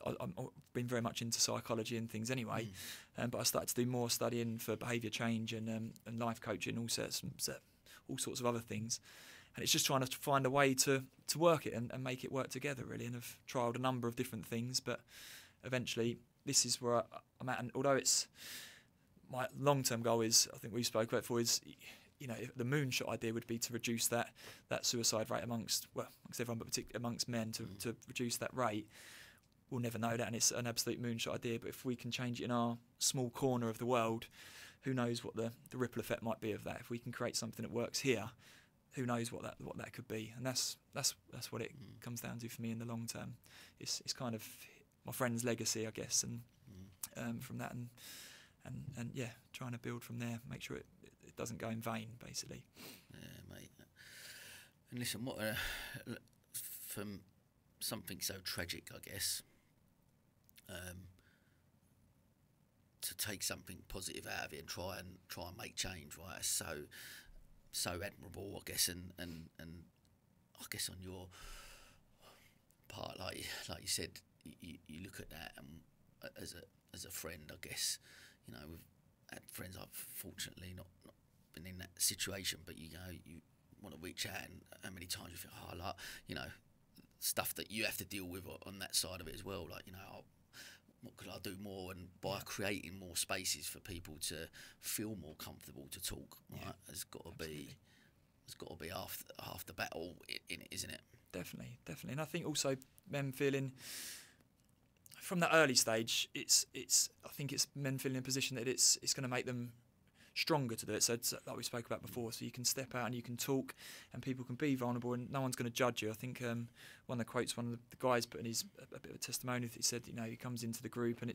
I've been very much into psychology and things anyway. But I started to do more studying for behaviour change and life coaching, all sorts of other things. And it's just trying to find a way to work it and make it work together, really. And I've trialled a number of different things, but eventually this is where I'm at. And although it's my long-term goal is, I think we spoke about before, is, the moonshot idea would be to reduce that suicide rate amongst everyone, but particularly amongst men, to reduce that rate. We'll never know that, and it's an absolute moonshot idea. But if we can change it in our small corner of the world, who knows what the ripple effect might be of that? If we can create something that works here, who knows what that could be? And that's what it comes down to for me in the long term. It's kind of my friend's legacy, I guess, and from that and trying to build from there, make sure it doesn't go in vain, basically. Yeah, mate. And listen, what from something so tragic, I guess, to take something positive out of it and try and make change, right? It's so admirable, I guess, and I guess on your like you said, you look at that and as a friend, I guess, you know, we've had friends I've fortunately not been in that situation, but you want to reach out, and how many times you think, oh, like, you know, stuff that you have to deal with on that side of it as well, like, you know, what could I do more, and by creating more spaces for people to feel more comfortable to talk, right, has got to be half the battle in it, isn't it? Definitely, and I think also men feeling from that early stage, I think it's men feeling in a position that it's going to make them stronger to do it. So it's like we spoke about before, so you can step out and you can talk, and people can be vulnerable, and no one's going to judge you. I think one of the quotes one of the guys put in his a bit of a testimony. He said, you know, he comes into the group and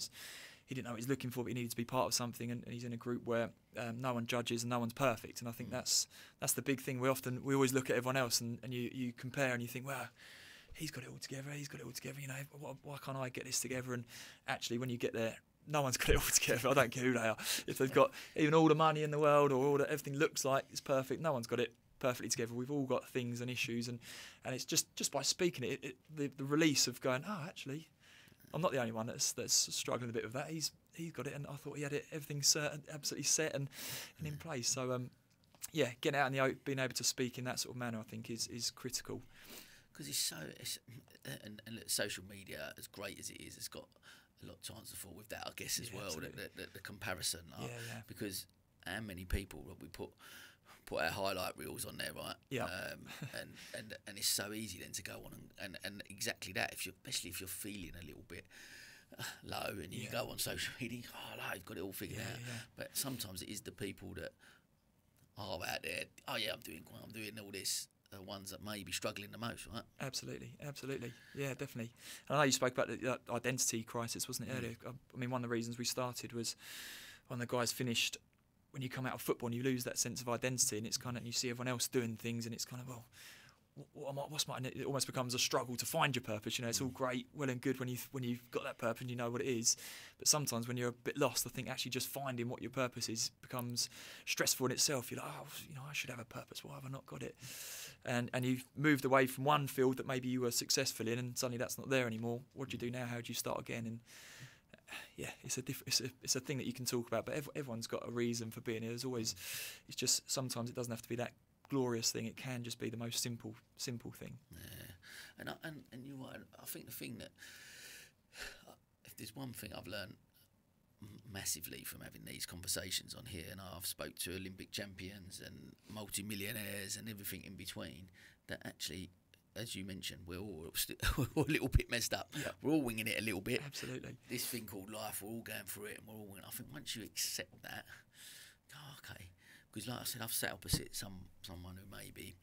he didn't know what he's looking for, but he needed to be part of something, and he's in a group where no one judges and no one's perfect. And I think that's the big thing. We always look at everyone else and you compare and you think, well, he's got it all together. You know, why can't I get this together? And actually, when you get there, no one's got it all together. I don't care who they are. If they've got even all the money in the world, or everything looks like it's perfect, no one's got it perfectly together. We've all got things and issues, and it's just by speaking it, the release of going, oh, actually, I'm not the only one that's struggling a bit with that. He's got it, and I thought he had it, everything certain, absolutely set and in place. So yeah, getting out in the open, being able to speak in that sort of manner, I think is critical. Because and social media, as great as it is, it's got a lot of chance to fall with that, I guess, as well. The comparison, like, because how many people we put our highlight reels on there, right? Yeah. And it's so easy then to go on and exactly that. Especially if you're feeling a little bit low, and you go on social media, I've got it all figured out. Yeah. But sometimes it is the people that are out there. Oh yeah, I'm doing all this. The ones that may be struggling the most, right? Absolutely. Yeah, definitely. And I know you spoke about the identity crisis, wasn't it, earlier? I mean, one of the reasons we started was when the guys finished, when you come out of football and you lose that sense of identity, and it's kind of, you see everyone else doing things, and it's kind of, well, it almost becomes a struggle to find your purpose. You know, it's all great, well and good when you've got that purpose and you know what it is, but sometimes when you're a bit lost, I think actually just finding what your purpose is becomes stressful in itself. You're like, oh, you know, I should have a purpose. Why have I not got it? And you've moved away from one field that maybe you were successful in, and suddenly that's not there anymore. What do you do now? How do you start again? And yeah, it's a thing that you can talk about, but everyone's got a reason for being here. It's just sometimes it doesn't have to be that glorious thing. It can just be the most simple thing. Yeah, and you're right. I think the thing that, if there's one thing I've learned massively from having these conversations on here, and I've spoke to Olympic champions and multi-millionaires and everything in between, that actually, as you mentioned, we're all a little bit messed up. Yep. We're all winging it a little bit. Absolutely. This thing called life, we're all going through it, and we're all winging. I think once you accept that, okay. Because like I said, I've sat opposite someone who maybe...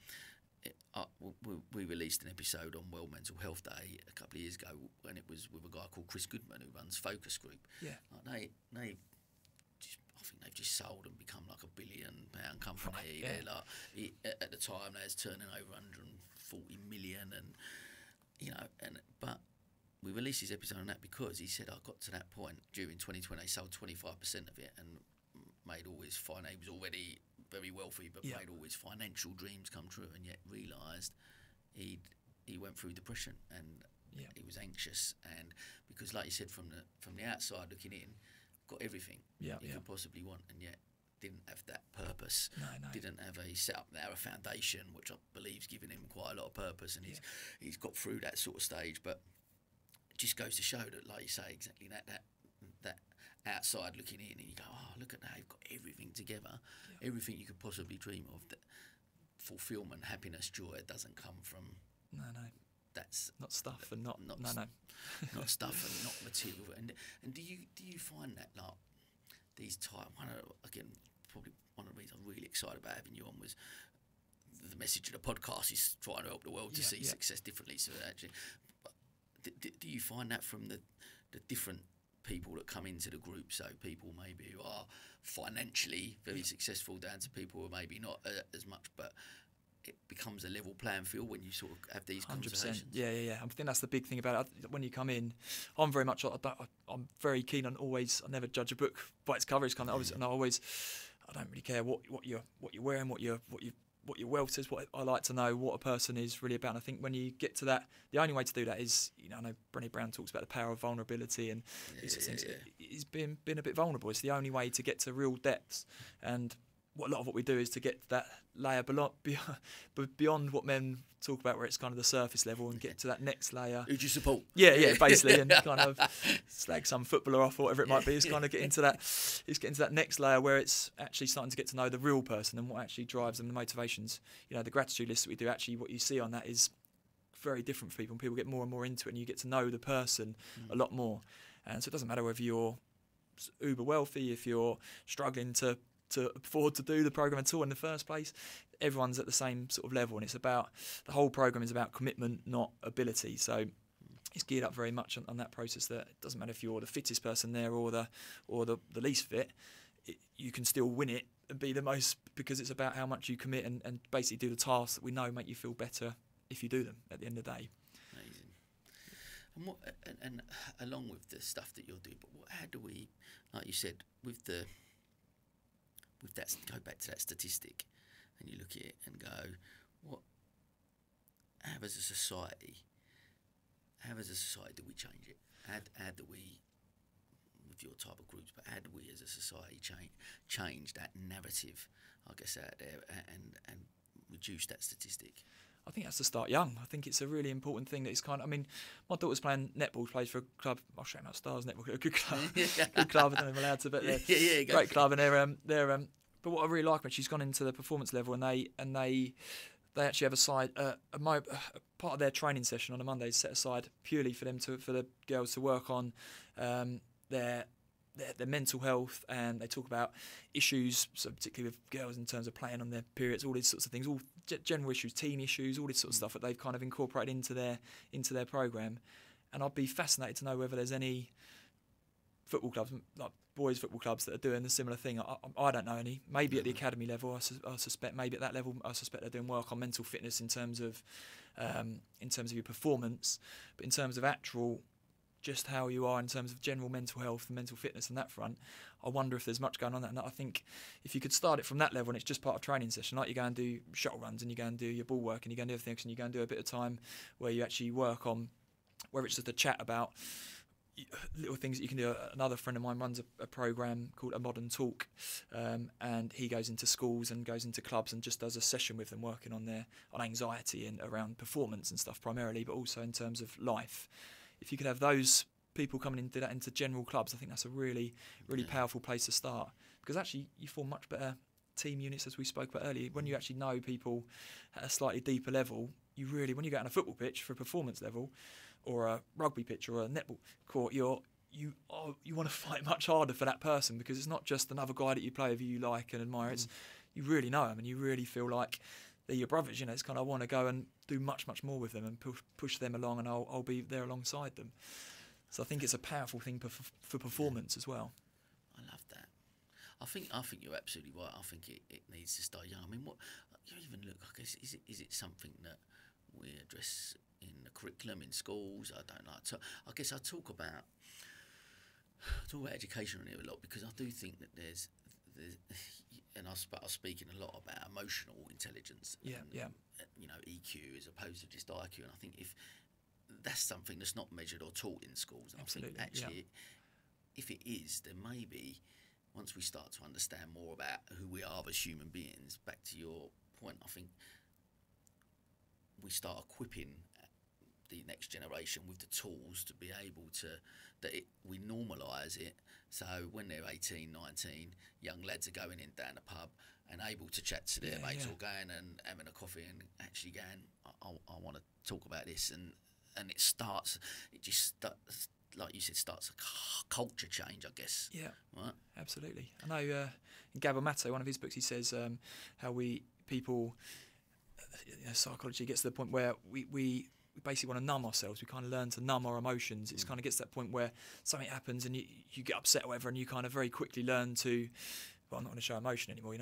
we released an episode on World Mental Health Day a couple of years ago, and it was with a guy called Chris Goodman, who runs Focus Group. Yeah. Like I think they've just sold and become like £1 billion company. Right, yeah. They're like, at the time they was turning over 140 million, and you know, but we released his episode on that because he said I got to that point during 2020, they sold 25% of it and made all his finance. He was already very wealthy, but made all his financial dreams come true, and yet realised he went through depression, and he was anxious, and because, like you said, from the outside looking in, got everything you could possibly want, and yet didn't have that purpose. No. Didn't have set up there a foundation, which I believe's given him quite a lot of purpose, and he's got through that sort of stage. But it just goes to show that, like you say, exactly that outside looking in, and you go, oh, look at that, you've got everything together, everything you could possibly dream of. That fulfillment, happiness, joy doesn't come from that's not stuff and not not stuff and not material. And do you find that, like, these probably one of the reasons I'm really excited about having you on was the message of the podcast is trying to help the world to see success differently. So actually, do you find that from the different people that come into the group, so people maybe who are financially very successful down to people who are maybe not as much, but it becomes a level playing field when you sort of have these 100%. Conversations? Yeah. I think that's the big thing about it. When you come in, I'm very much, I'm very keen on I never judge a book by its cover. It's kind of, and I don't really care what you're wearing, what you're what your wealth is, what I like to know what a person is really about. And I think when you get to that, the only way to do that is, I know Brené Brown talks about the power of vulnerability, and it's been a bit vulnerable. It's the only way to get to real depths. And a lot of what we do is to get that layer beyond what men talk about, where it's kind of the surface level, and get to that next layer. Who do you support? Yeah, basically, and kind of slag some footballer off or whatever it might be. It's kind of getting to that next layer where it's actually starting to get to know the real person and what actually drives them, the motivations. The gratitude list that we do, actually what you see on that is very different for people, and people get more and more into it, and you get to know the person a lot more. And so it doesn't matter whether you're uber wealthy, if you're struggling to afford to do the program at all in the first place, everyone's at the same sort of level, and it's about, the whole program is about commitment, not ability. So it's geared up very much on that process, that it doesn't matter if you're the fittest person there or the least fit, you can still win it and be the most, because it's about how much you commit and basically do the tasks that we know make you feel better if you do them at the end of the day. Amazing. And along with the stuff that you'll do, but how do we, like you said, with that, go back to that statistic, and you look at it and go, how as a society do we change it? How do we, with your type of groups, but how do we as a society change that narrative, I guess, out there, and reduce that statistic? I think that's to start young. I think it's a really important thing that it's kind of, I mean, my daughter's playing netball, plays for a club, I'll show you my stars netball, a good club, good club, I don't know if I'm allowed to, but great club, and they're but what I really like when she's gone into the performance level, and they actually have a side, a part of their training session on a Monday is set aside purely for the girls to work on their mental health, and they talk about issues, so particularly with girls in terms of playing on their periods, all these sorts of things, all general issues, teen issues, all this sort of stuff that they've kind of incorporated into their program. And I'd be fascinated to know whether there's any football clubs, like boys football clubs, that are doing a similar thing. I don't know any. Maybe at the academy level, I suspect. Maybe at that level, I suspect they're doing work on mental fitness in terms of your performance, but in terms of actual, just how you are in terms of general mental health and mental fitness on that front, I wonder if there's much going on there. And I think if you could start it from that level, and it's just part of training session, like you go and do shuttle runs, and you go and do your ball work, and you go and do everything else, and you go and do a bit of time where you actually work on, whether it's just a chat about little things that you can do. Another friend of mine runs a program called A Modern Talk, and he goes into schools and goes into clubs and just does a session with them, working on anxiety and around performance and stuff primarily, but also in terms of life. If you could have those people coming in and do that into general clubs, I think that's a really, really powerful place to start, because actually you form much better team units, as we spoke about earlier. When you actually know people at a slightly deeper level, you really, when you go on a football pitch for a performance level, or a rugby pitch or a netball court, you want to fight much harder for that person, because it's not just another guy that you play with who you like and admire. It's, you really know them, and you really feel like they're your brothers. It's kind of, I want to go and do much, much more with them and push them along, and I'll be there alongside them. So I think it's a powerful thing for performance as well. I love that. I think you're absolutely right. I think it needs to start young. I mean, what you even look, I guess, is it something that we address in the curriculum in schools? I don't know. I guess I talk about education on here a lot, because I do think that there's and I'm speaking a lot about emotional intelligence. Yeah. EQ as opposed to just IQ. And I think if that's something that's not measured or taught in schools, and absolutely, I think actually, if it is, then maybe once we start to understand more about who we are as human beings, back to your point, I think we start equipping the next generation with the tools to be able to, we normalise it, so when they're 18, 19, young lads are going in down the pub and able to chat to their mates, or going and having a coffee and actually going, I want to talk about this, and it just starts, like you said, starts a culture change, I guess. Yeah, right? Absolutely. I know in Gabor Maté, one of his books, he says how people, psychology gets to the point where we basically want to numb ourselves. We kind of learn to numb our emotions. It's kind of gets to that point where something happens and you get upset or whatever, and you kind of very quickly learn to, well, I'm not going to show emotion anymore,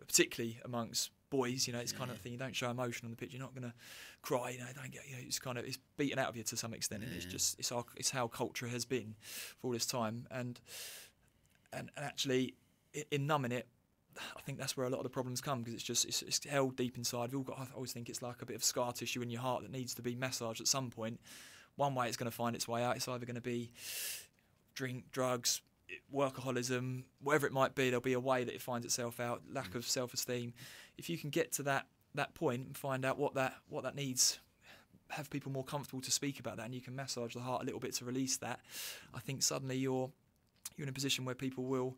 particularly amongst boys, it's kind of thing, you don't show emotion on the pitch, you're not going to cry, don't get, it's kind of, it's beaten out of you to some extent, and it's just, it's how culture has been for all this time, and actually in numbing it, I think that's where a lot of the problems come, because it's held deep inside. I always think it's like a bit of scar tissue in your heart that needs to be massaged at some point. One way it's going to find its way out. It's either going to be drink, drugs, workaholism, whatever it might be. There'll be a way that it finds itself out. Lack of self-esteem. If you can get to that point and find out what that needs, have people more comfortable to speak about that, and you can massage the heart a little bit to release that, I think suddenly you're in a position where people will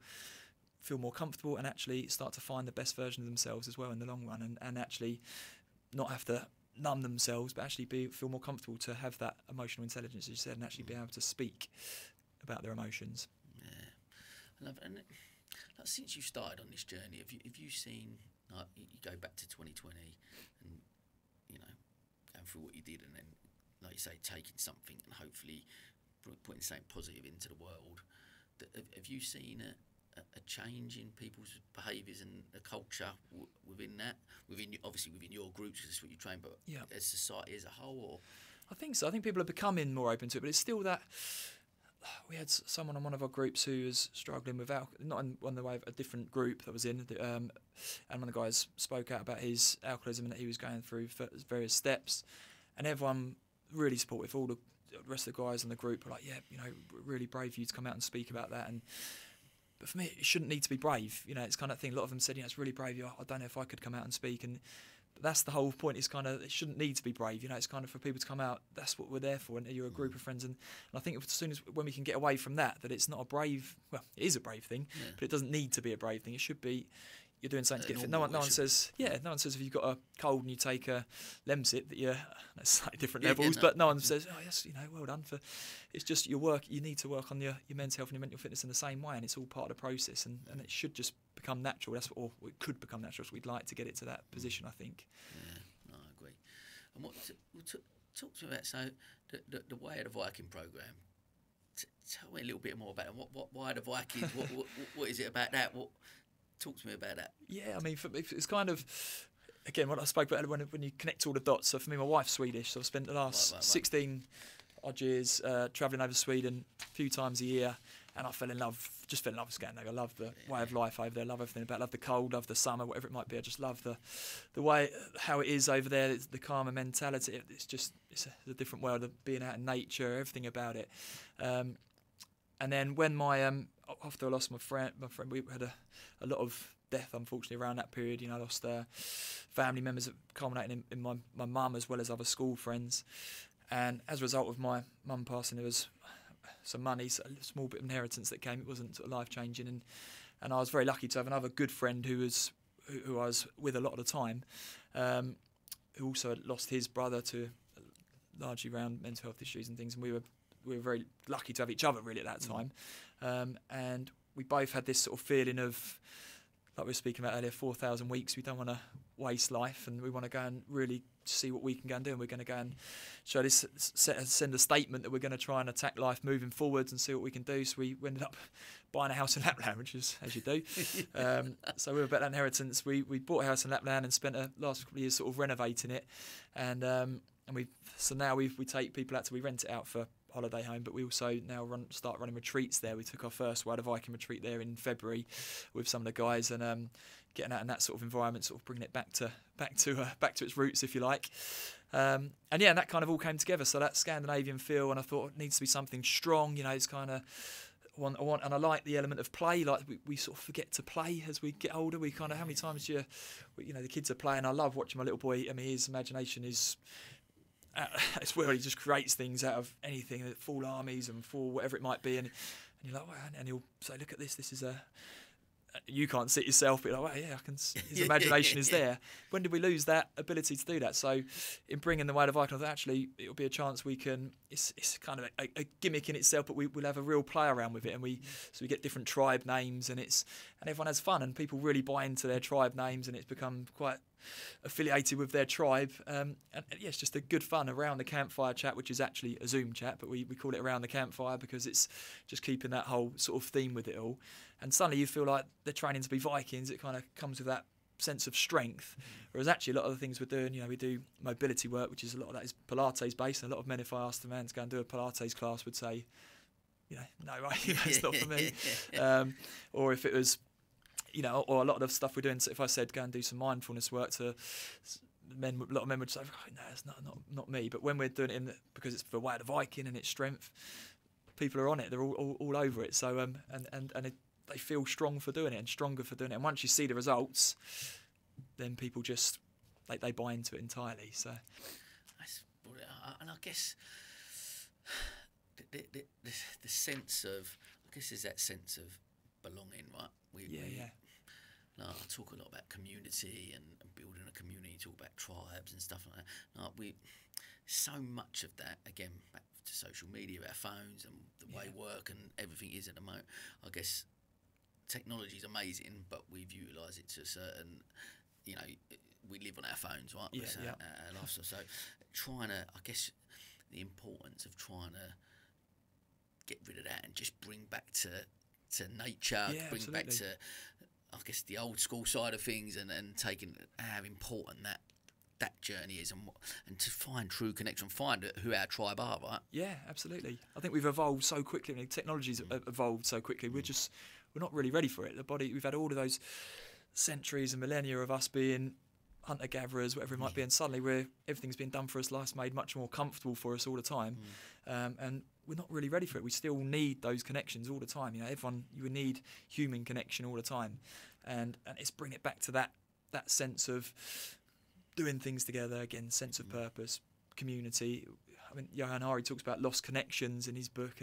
feel more comfortable and actually start to find the best version of themselves as well in the long run, and actually not have to numb themselves, but actually feel more comfortable to have that emotional intelligence, as you said, and actually be able to speak about their emotions. Yeah, I love it. And like, since you started on this journey, have you seen, like, you go back to 2020 and, you know, going through what you did, and then, like you say, taking something and hopefully putting something positive into the world, have you seen a change in people's behaviours and the culture within obviously within your groups, because that's what you train, but as society as a whole? Or? I think so. I think people are becoming more open to it, but it's still that. We had someone on one of our groups who was struggling with not in one of the way, a different group that was in, and one of the guys spoke out about his alcoholism and that he was going through various steps, and everyone really supportive. All the rest of the guys in the group were like, yeah, you know, really brave of you to come out and speak about that. But for me, it shouldn't need to be brave. You know, it's kind of thing. A lot of them said, you know, it's really brave. I don't know if I could come out and speak. But that's the whole point. It's kind of, it shouldn't need to be brave. You know, it's kind of for people to come out. That's what we're there for. And you're a group of friends. And I think as soon as when we can get away from that it's not a brave. Well, it is a brave thing, but it doesn't need to be a brave thing. It should be. You're doing something to get fit. No one says, no one says if you've got a cold and you take a Lemsip that that's slightly different levels, but no one says, oh yes, you know, well done for. It's just your work. You need to work on your mental health and your mental fitness in the same way, and it's all part of the process, and it should just become natural. Or it could become natural. So we'd like to get it to that position, I think. Yeah, no, I agree. And talk to me about the Way of the Viking program. Tell me a little bit more about it. What why the Vikings? what is it about that? Talk to me about that. Yeah, I mean, for me, it's kind of, again, what I spoke about when you connect all the dots. So for me, my wife's Swedish, so I've spent the last 16 odd years travelling over Sweden a few times a year, and I fell in love with Scandinavia. I love the way of life over there, love everything about it, love the cold, love the summer, whatever it might be. I just love the way, how it is over there, the calmer mentality. It's a different world of being out in nature, everything about it. And then when after I lost my friend, we had a lot of death, unfortunately, around that period. You know, I lost family members that culminated in my mum as well as other school friends. And as a result of my mum passing, there was some money, a small bit of inheritance that came. It wasn't sort of life-changing. And I was very lucky to have another good friend who I was with a lot of the time, who also had lost his brother to largely around mental health issues and things. And we were very lucky to have each other really at that time. And we both had this sort of feeling of, like we were speaking about earlier, 4,000 weeks. We don't want to waste life, and we want to go and really see what we can go and do. And we're going to go and send a statement that we're going to try and attack life moving forwards and see what we can do. So we ended up buying a house in Lapland, which is as you do. So we were about that inheritance. We bought a house in Lapland and spent the last couple of years sort of renovating it. And now we take people out to, we rent it out for holiday home, but we also now start running retreats there. We took our first Way of the Viking retreat there in February with some of the guys, and getting out in that sort of environment, sort of bringing it back to its roots, if you like. And that kind of all came together. So that Scandinavian feel, and I thought it needs to be something strong. You know, it's kind of and I like the element of play. Like we sort of forget to play as we get older. We kind of, how many times the kids are playing. I love watching my little boy. I mean, his imagination is. It's where he just creates things out of anything, full armies and full whatever it might be, and you're like, wow, and he'll say, look at this is a. You can't see it yourself, but you're like, well, yeah, I can. His imagination is there. When did we lose that ability to do that? So, in bringing the Way of the Viking, actually, it'll be a chance we can. It's kind of a gimmick in itself, but we'll have a real play around with it, and we get different tribe names, and everyone has fun, and people really buy into their tribe names, and it's become quite affiliated with their tribe, it's just a good fun around the campfire chat, which is actually a Zoom chat, but we call it around the campfire because it's just keeping that whole sort of theme with it all. And suddenly you feel like they're training to be Vikings. It kind of comes with that sense of strength, whereas actually a lot of the things we're doing, we do mobility work, which is a lot of that is Pilates based, and a lot of men, if I asked a man to go and do a Pilates class, would say, no, right, it's not for me. Or if it was you know, or a lot of the stuff we're doing. So if I said go and do some mindfulness work to men, a lot of men would say, oh, no, it's not me. But when we're doing it because it's the way of the Viking and its strength, people are on it. They're all over it. So they feel strong for doing it and stronger for doing it. And once you see the results, then people just they buy into it entirely. So, and I guess the sense of, I guess, is that sense of belonging, right? I talk a lot about community and building a community. Talk about tribes and stuff like that. So much of that, again, back to social media, our phones and the way work and everything is at the moment. I guess technology is amazing, but we've utilised it to a certain, you know, we live on our phones, right? Our lifestyle. So trying to, I guess, the importance of trying to get rid of that and just bring back to nature, bring absolutely. back to, I guess, the old school side of things, and taking how important that journey is, and to find true connection, find who our tribe are, right? Yeah, absolutely. I think we've evolved so quickly. I mean, technology's evolved so quickly. We're not really ready for it. We've had all of those centuries and millennia of us being hunter-gatherers, whatever it might be, and suddenly everything's been done for us. Life's made much more comfortable for us all the time, and we're not really ready for it. We still need those connections all the time. You know, you need human connection all the time, and it's bring it back to that sense of doing things together again, sense of purpose, community. I mean, Johan Hari talks about lost connections in his book,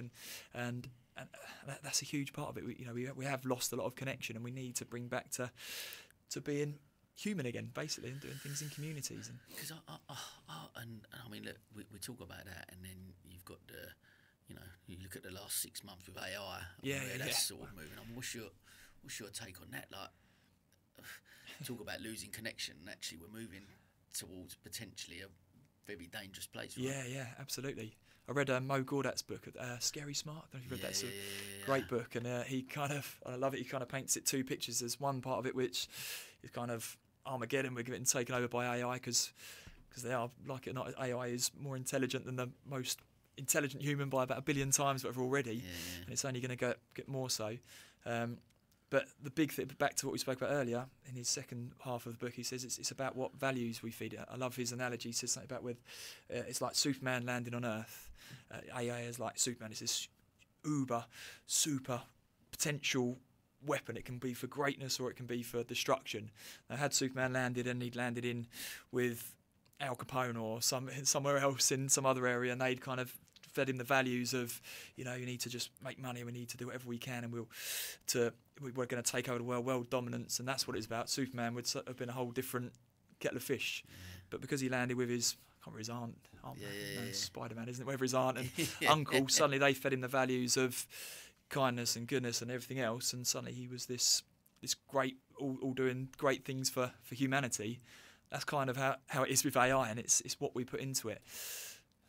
and that's a huge part of it. We have lost a lot of connection, and we need to bring back to being human again, basically, and doing things in communities. Because I mean, look, we talk about that, and then you've got you look at the last 6 months with AI. That's sort of moving on. What's your take on that? Like, talk about losing connection, and actually we're moving towards potentially a very dangerous place. Right? Yeah, absolutely. I read Mo Gawdat's book, Scary Smart. I don't know if you've read that. It's a great book, and I love it. He kind of paints it two pictures. There's one part of it which is kind of Armageddon. We're getting taken over by AI because they are, like it or not, AI is more intelligent than the most intelligent human by about 1 billion times whatever already, and it's only going to get more so. But the big thing, back to what we spoke about earlier, in his second half of the book, he says it's about what values we feed it. I love his analogy. He says something about it's like Superman landing on Earth. AI is like Superman. It's this super potential weapon. It can be for greatness or it can be for destruction. Now, had Superman landed and he'd landed in with Al Capone or somewhere else in some other area, and they'd kind of fed him the values of, you need to just make money, we need to do whatever we can, and we're going to take over the world dominance, and that's what it's about. Superman would have been a whole different kettle of fish, but because he landed with his, I can't remember his aunt, Spider-Man, isn't it? Whatever his aunt and uncle, suddenly they fed him the values of kindness and goodness and everything else, and suddenly he was this great, all doing great things for humanity. That's kind of how it is with AI, and it's what we put into it.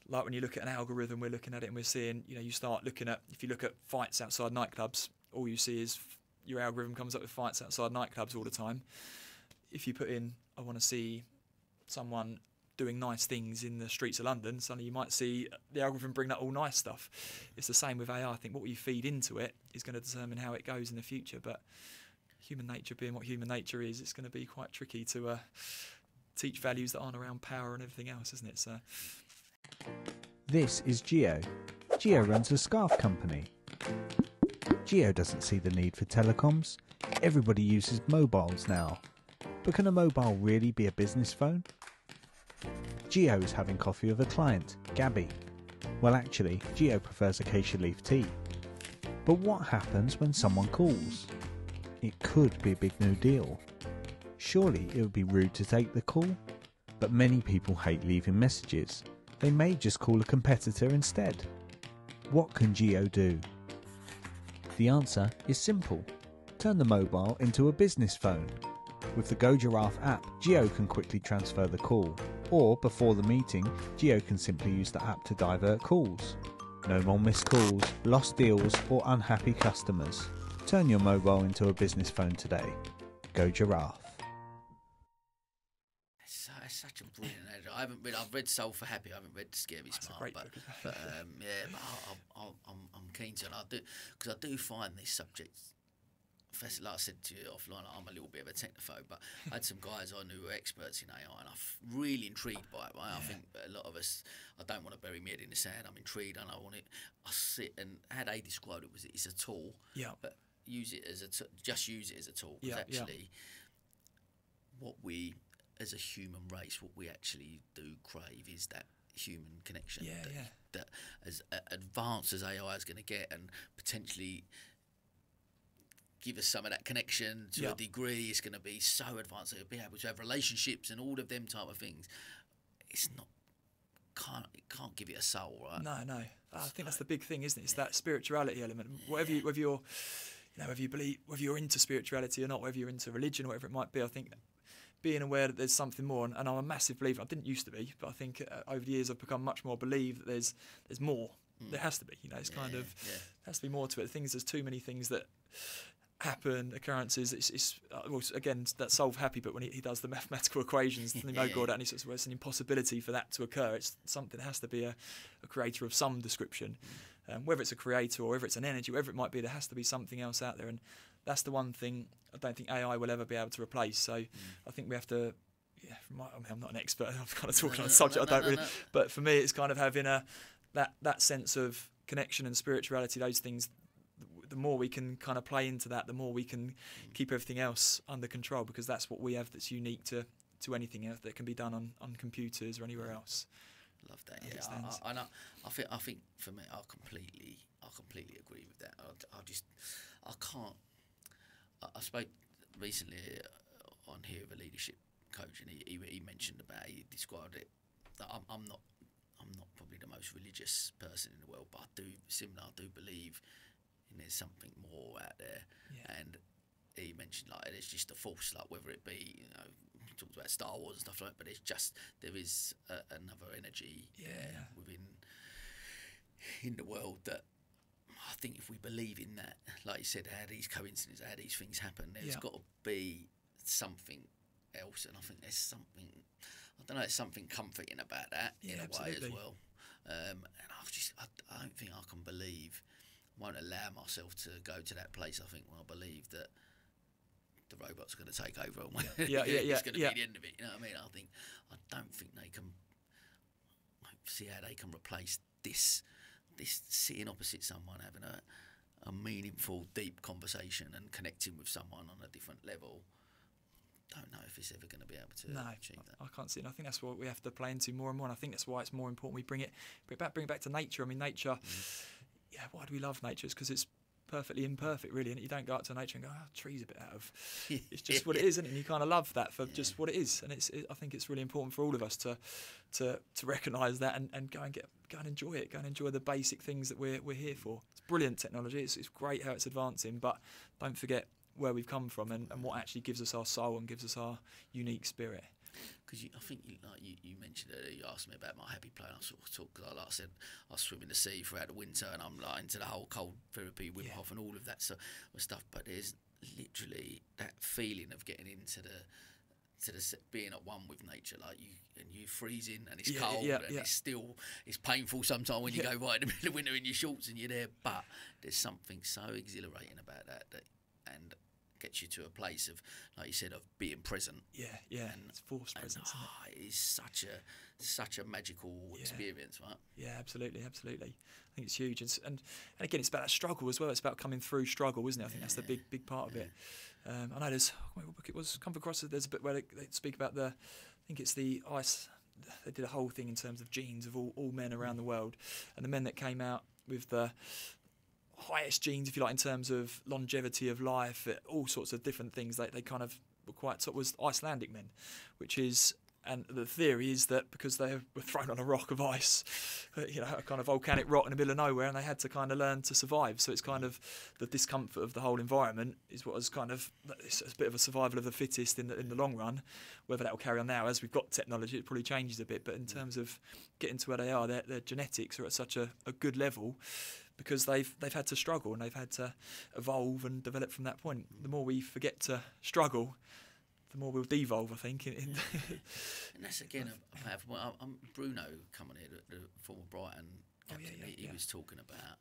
Like when you look at an algorithm, we're looking at it and we're seeing, you start looking at, if you look at fights outside nightclubs, all you see is your algorithm comes up with fights outside nightclubs all the time. If you put in, I want to see someone doing nice things in the streets of London, suddenly you might see the algorithm bring that all nice stuff. It's the same with AI. I think what you feed into it is going to determine how it goes in the future, but human nature being what human nature is, it's going to be quite tricky to teach values that aren't around power and everything else, isn't it? So. This is Geo. Geo runs a scarf company. Geo doesn't see the need for telecoms. Everybody uses mobiles now. But can a mobile really be a business phone? Geo is having coffee with a client, Gabby. Well, actually, Geo prefers acacia leaf tea. But what happens when someone calls? It could be a big new deal. Surely it would be rude to take the call? But many people hate leaving messages. They may just call a competitor instead. What can Geo do? The answer is simple. Turn the mobile into a business phone. With the Go Giraffe app, Geo can quickly transfer the call. Or, before the meeting, Geo can simply use the app to divert calls. No more missed calls, lost deals, or unhappy customers. Turn your mobile into a business phone today. Go Giraffe. It's such a brilliant adage. I've read Soul for Happy. I haven't read Scary Smart, but I'm keen to, and I do find this subject like I said to you offline, I'm a little bit of a technophobe, but I had some guys I knew who were experts in AI, and I'm really intrigued by it. Right? I think a lot of us, I don't want to bury my head in the sand. I'm intrigued, and I sit and how they described it was it's a tool, but use it as just use it as a tool. Because actually, what we as a human race, what we actually do crave is that human connection. That as advanced as AI is going to get, and potentially give us some of that connection to a degree, it's going to be so advanced. It'll be able to have relationships and all of them type of things. It's not, it can't give it a soul, right? No. I think that's the big thing, isn't it? It's that spirituality element. Whether you believe, whether you're into spirituality or not, whether you're into religion or whatever it might be, I think being aware that there's something more, and I'm a massive believer. I didn't used to be, but I think over the years I've become much more believe that there's more. There has to be, it's there has to be more to it. There's too many things that happen, occurrences. It's well, again, that solve happy, but when he does the mathematical equations, the no God, and he says, well, it's an impossibility for that to occur. It's something has to be a creator of some description, whether it's a creator or whether it's an energy, whatever it might be. There has to be something else out there, and that's the one thing I don't think AI will ever be able to replace. So I think we have to. I'm not an expert. I'm kind of talking on a subject I don't really. But for me, it's kind of having that sense of connection and spirituality. Those things. The more we can kind of play into that, the more we can keep everything else under control, because that's what we have that's unique to anything else that can be done on computers or anywhere else. Love that. I think for me, I completely agree with that. I can't. I spoke recently on here with a leadership coach, and he mentioned about, he described it that I'm not probably the most religious person in the world, but I do believe there's something more out there, and he mentioned like there's just a force, like whether it be we talked about Star Wars and stuff like that, but there is another energy within in the world that I think if we believe in that, like you said, how these coincidences, how these things happen, there's got to be something else, and I think there's something, I don't know, there's something comforting about that in a way as well, and I don't think I can believe. Won't allow myself to go to that place. I think when I believe that the robots are going to take over, and it's going to be the end of it. You know what I mean? I don't think they can see how they can replace this sitting opposite someone, having a meaningful, deep conversation and connecting with someone on a different level. Don't know if it's ever going to be able to achieve that. I can't see it. I think that's what we have to play into more and more. And I think that's why it's more important we bring it back to nature. I mean, nature. Why do we love nature? It's because it's perfectly imperfect, really, and you don't go out to nature and go, tree's a bit out of. It's just what it is, isn't it? And you kind of love that for just what it is, and I think it's really important for all of us to recognise that and go and enjoy it, go and enjoy the basic things that we're here for. It's brilliant technology. It's great how it's advancing, but don't forget where we've come from and what actually gives us our soul and gives us our unique spirit. Because I think you mentioned earlier, you asked me about my happy play, and I sort of talked, because like I said, I swim in the sea throughout the winter, and I'm like into the whole cold therapy, Wim Hof and all of that stuff. But there's literally that feeling of getting into the being at one with nature, like you freezing and it's cold and it's painful sometimes when you go right in the middle of winter in your shorts and you're there, but there's something so exhilarating about that and gets you to a place of, like you said, of being present. And it's forced presence. It is such a magical experience, right? Yeah, absolutely. I think it's huge, and again, it's about that struggle as well. It's about coming through struggle, isn't it? I think that's the big part of it. I know there's what book it was, come across. There's a bit where they speak about I think it's the ice. They did a whole thing in terms of genes of all men around the world, and the men that came out with the highest genes, if you like, in terms of longevity of life, all sorts of different things. They kind of were quite top, was Icelandic men, which is, and the theory is that because they were thrown on a rock of ice, a kind of volcanic rock in the middle of nowhere, and they had to kind of learn to survive. So it's kind of the discomfort of the whole environment is what is kind of, it's a bit of a survival of the fittest in the long run. Whether that will carry on now, as we've got technology, it probably changes a bit. But in terms of getting to where they are, their genetics are at such a good level, because they've had to struggle and they've had to evolve and develop from that point. The more we forget to struggle, the more we'll devolve, I think. And that's again a powerful point. Bruno coming here, the former Brighton captain, he was talking about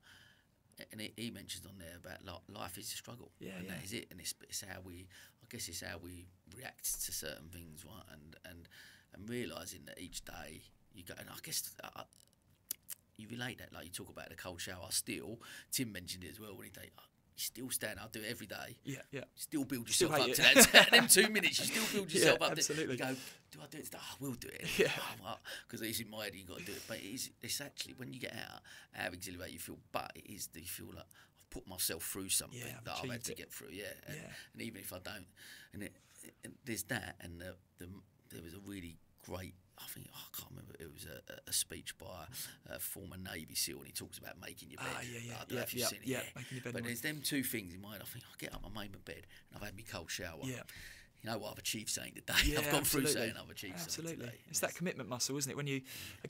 And he mentions on there about life is a struggle. Yeah, and yeah. That is it. And it's how we, I guess it's how we react to certain things, right? And realising that each day you go, and I guess you relate that, like you talk about the cold shower. Still, Tim mentioned it as well when he did. You still stand. I do it every day. Yeah, yeah. Still build Still yourself up hate to that. Them 2 minutes, you still build yourself up. Absolutely. You go, do I do it? I will do it. Yeah. Because it's in my head. You got to do it. But it's actually when you get out, how exhilarated you feel. But it is that you feel like I've put myself through something that I've had to get through. Yeah. And even if I don't, and there's that, and there was a really great. I think I can't remember. It was a speech by a former Navy SEAL, and he talks about making your bed. I don't know if you've seen it. Making your bed. But there's them two things in mind. I think I get up, I made my bed, and I've had my cold shower. Yeah. You know what I've achieved something today. Yeah, I've gone through absolutely. something. I've achieved something Absolutely. today. It's that commitment muscle, isn't it? When you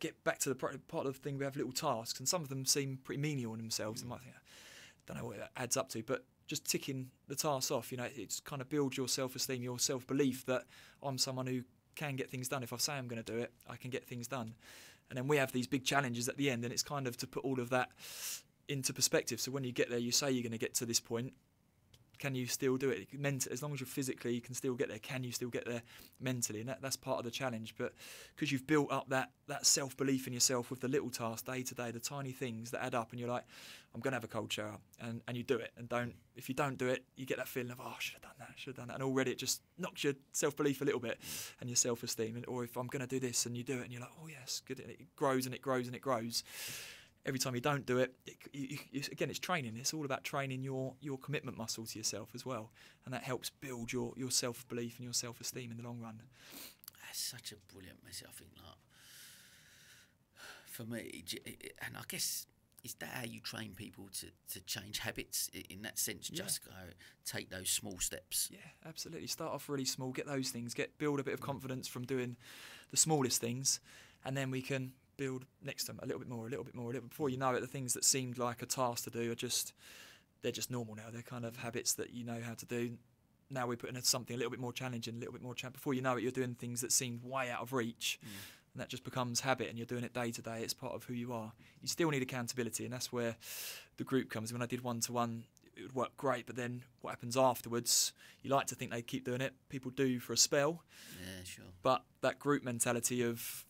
get back to the part of the thing, we have little tasks, and some of them seem pretty menial in themselves. And might think, I don't know what it adds up to, but just ticking the tasks off, it's kind of builds your self-esteem, your self-belief that I'm someone who can get things done. If I say I'm going to do it, I can get things done. And then we have these big challenges at the end, and it's kind of to put all of that into perspective. So when you get there, you say you're going to get to this point. Can you still do it? As long as you're physically, you can still get there. Can you still get there mentally? And that's part of the challenge. But because you've built up that self-belief in yourself with the little tasks day to day, the tiny things that add up, and you're like, I'm going to have a cold shower, and you do it. And if you don't do it, you get that feeling of, I should have done that. And already it just knocks your self-belief a little bit and your self-esteem. Or if I'm going to do this, and you do it, and you're like, oh yes, good. And it grows and it grows and it grows. Every time you don't do it, again, it's training. It's all about training your commitment muscle to yourself as well. And that helps build your self-belief and your self-esteem in the long run. That's such a brilliant message, I think. Like, for me, and I guess, is that how you train people to change habits in that sense? Just go take those small steps. Yeah, absolutely. Start off really small, get those things, build a bit of confidence from doing the smallest things, and then we can build next time a little bit more. Before you know it, the things that seemed like a task to do they're just normal now. They're kind of habits that you know how to do. Now we're putting something a little bit more challenging, Before you know it, you're doing things that seemed way out of reach. And that just becomes habit, and you're doing it day to day. It's part of who you are. You still need accountability, and that's where the group comes. When I did one-to-one, it would work great, but then what happens afterwards, you like to think they keep doing it. People do for a spell. Yeah, sure. But that group mentality of,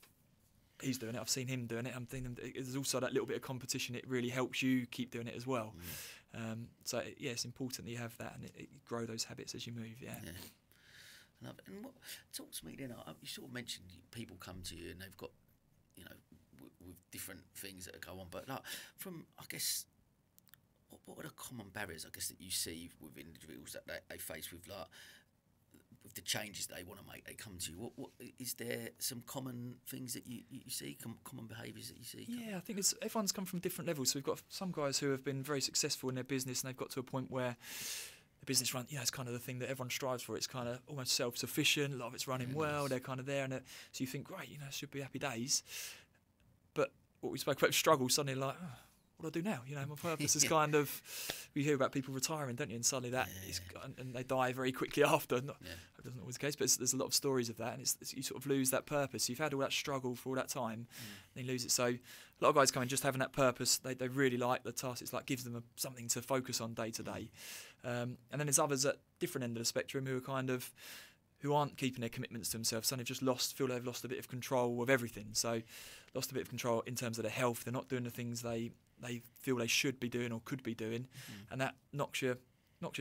he's doing it, I've seen him doing it, I'm thinking there's also that little bit of competition. It really helps you keep doing it as well. So it's important that you have that, and it grow those habits as you move. And talk to me then. You sort of mentioned people come to you and they've got, with different things that go on. But like, from, I guess, what are the common barriers, I guess, that you see with individuals that they face with, like, with the changes they want to make? They come to you. What is there some common things that you see, common behaviours that you see? Yeah, I think everyone's come from different levels. So we've got some guys who have been very successful in their business, and they've got to a point where the business run, it's kind of the thing that everyone strives for. It's kind of almost self-sufficient. A lot of it's running well. Nice. They're kind of there, and so you think, great, it should be happy days. But what we spoke about, struggle, suddenly like, what do I do now? My purpose is kind of, you hear about people retiring, don't you? And suddenly and they die very quickly after. That doesn't always the case, but there's a lot of stories of that, and you sort of lose that purpose. You've had all that struggle for all that time, and you lose it. So a lot of guys come in just having that purpose. They really like the task. It's like gives them something to focus on day to day. And then there's others at different end of the spectrum who aren't keeping their commitments to themselves. Suddenly feel they've lost a bit of control of everything. So lost a bit of control in terms of their health. They're not doing the things they feel they should be doing or could be doing, and that knocks your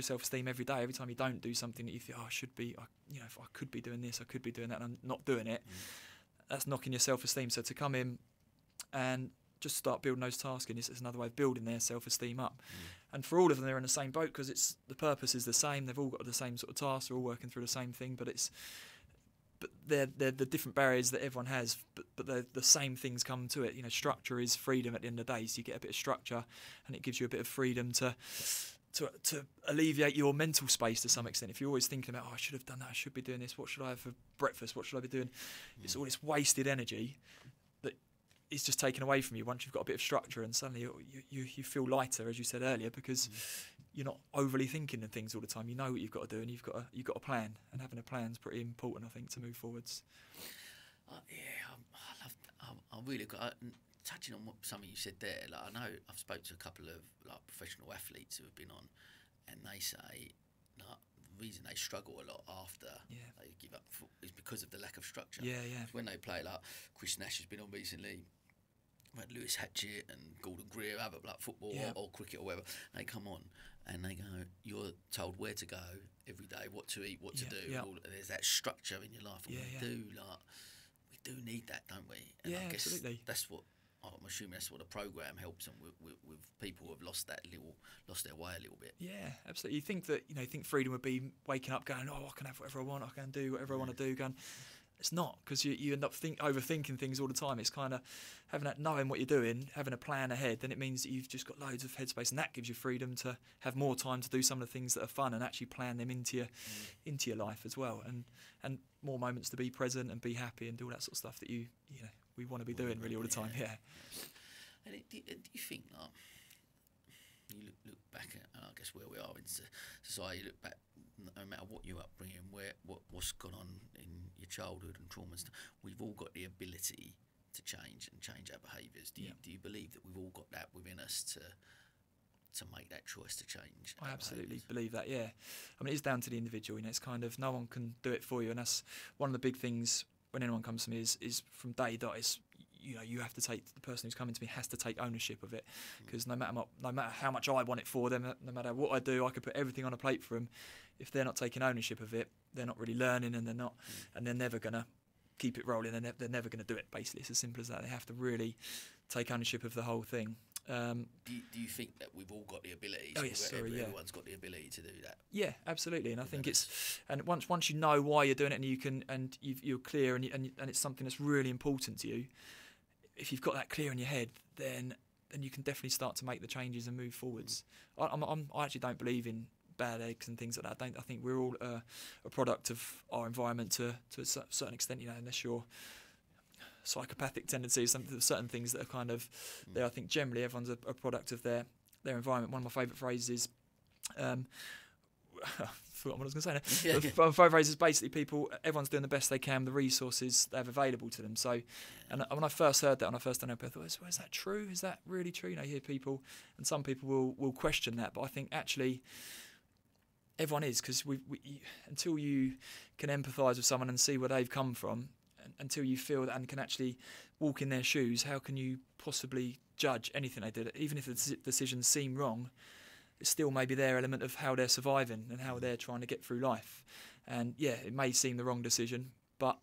self-esteem every day. Every time you don't do something that you feel, I should be, if I could be doing this, I could be doing that, and I'm not doing it, that's knocking your self-esteem. So to come in and just start building those tasks, and it's another way of building their self-esteem up. And for all of them, they're in the same boat because the purpose is the same. They've all got the same sort of tasks. They're all working through the same thing, but they're the different barriers that everyone has, but the same things come to it. Structure is freedom at the end of the day, so you get a bit of structure, and it gives you a bit of freedom to alleviate your mental space to some extent. If you're always thinking about, I should have done that, I should be doing this, what should I have for breakfast, what should I be doing? It's all this wasted energy that is just taken away from you once you've got a bit of structure, and suddenly you feel lighter, as you said earlier, because you're not overly thinking of things all the time. You know what you've got to do, and you've got a plan, and having a plan is pretty important, I think, to move forwards. I love. I really got. touching on what something you said there, like I know I've spoke to a couple of like professional athletes who have been on, and they say like, the reason they struggle a lot after they give up is because of the lack of structure. Yeah, yeah. When they play, like Chris Nash has been on recently, we've had Lewis Hatchett and Gordon Greer, other like football or cricket or whatever. They come on and they go, you're told where to go every day, what to eat, what to do. Yeah. There's that structure in your life, and we do need that, don't we? And I guess absolutely. That's what I'm assuming. That's what the program helps them with people who have lost their way a little bit. Yeah, absolutely. You think that you think freedom would be waking up, going, I can have whatever I want, I can do whatever I want to do. Going, it's not, because you end up overthinking things all the time. It's kind of knowing what you're doing, having a plan ahead. Then it means that you've just got loads of headspace, and that gives you freedom to have more time to do some of the things that are fun and actually plan them into your life as well, and more moments to be present and be happy and do all that sort of stuff that we want to be doing really all the time. Yeah. And do you think, like, you look back at, I guess, where we are in society, you look back, no matter what your upbringing, what's gone on in your childhood and trauma and stuff, we've all got the ability to change our behaviours. Do you believe that we've all got that within us to make that choice to change? I absolutely believe that, yeah. I mean, it's down to the individual. It's kind of, no one can do it for you, and that's one of the big things when anyone comes to me is from day dot is, you have to take, the person who's coming to me has to take ownership of it, because no matter how much I want it for them, no matter what I do, I could put everything on a plate for them. If they're not taking ownership of it, they're not really learning, and they're never gonna keep it rolling, and they're never gonna do it. Basically, it's as simple as that. They have to really take ownership of the whole thing. Do you think that we've all got the ability? Oh, yes, everyone's got the ability to do that. Yeah, absolutely. And I think once you know why you're doing it, and you can, and you're clear, and it's something that's really important to you. If you've got that clear in your head, then you can definitely start to make the changes and move forwards. I actually don't believe in bad eggs and things like that. I think we're all a product of our environment to a certain extent. Unless you're psychopathic tendencies, certain things that are kind of there. I think generally everyone's a product of their environment. One of my favourite phrases, I forgot what I was going to say now. The favourite phrase is basically everyone's doing the best they can with the resources they have available to them. So, and when I first heard that, when I first done it, I thought, is that true? Is that really true? You hear people, and some people will question that, but I think actually everyone is, because we until you can empathise with someone and see where they've come from, until you feel that and can actually walk in their shoes, how can you possibly judge anything they did? Even if the decisions seem wrong, it's still maybe their element of how they're surviving and how they're trying to get through life. And yeah, it may seem the wrong decision, but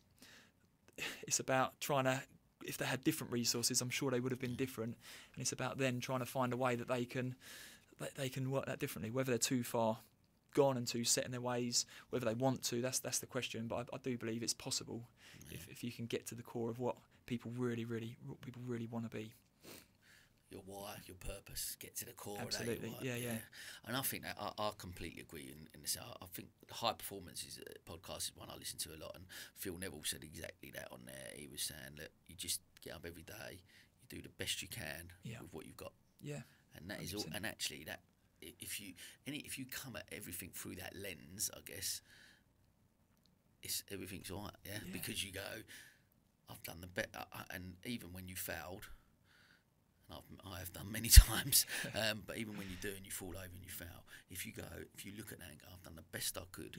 it's about trying to, if they had different resources, I'm sure they would have been different. And it's about then trying to find a way that they can work that differently, whether they're too far gone and too set in their ways, whether they want to, that's the question. But I do believe it's possible if you can get to the core of what people really want to be. Your why, your purpose, get to the core. Absolutely, of that. Yeah. And I think that I completely agree in this. I think the High Performance podcast is one I listen to a lot, and Phil Neville said exactly that on there. He was saying that you just get up every day, you do the best you can with what you've got. Yeah. And that 100%. Is all. And actually, that if you come at everything through that lens, I guess everything's all right. Yeah. Because you go, I've done the best, and even when you failed. I have done many times, but even when you do and you fall over and you fail, if you look at that and go, I've done the best I could,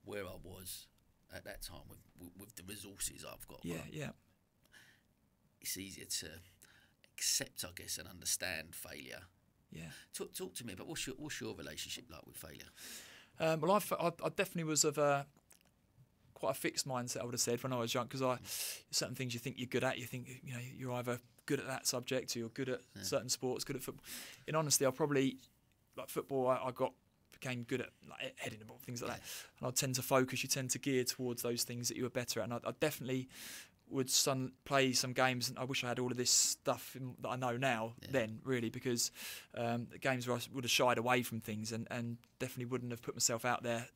where I was at that time with the resources I've got. Yeah. It's easier to accept, I guess, and understand failure. Yeah. Talk to me about what's your relationship like with failure? Well, I definitely was of quite a fixed mindset, I would have said, when I was young, because certain things you think you're good at, you think you're either good at that subject or you're good at certain sports, good at football. In honesty, I probably, like football, I became good at like heading the ball, things like that. And I tend to focus, you tend to gear towards those things that you were better at. And I definitely would play some games, and I wish I had all of this stuff that I know now then, really, because the games where I would have shied away from things and definitely wouldn't have put myself out there.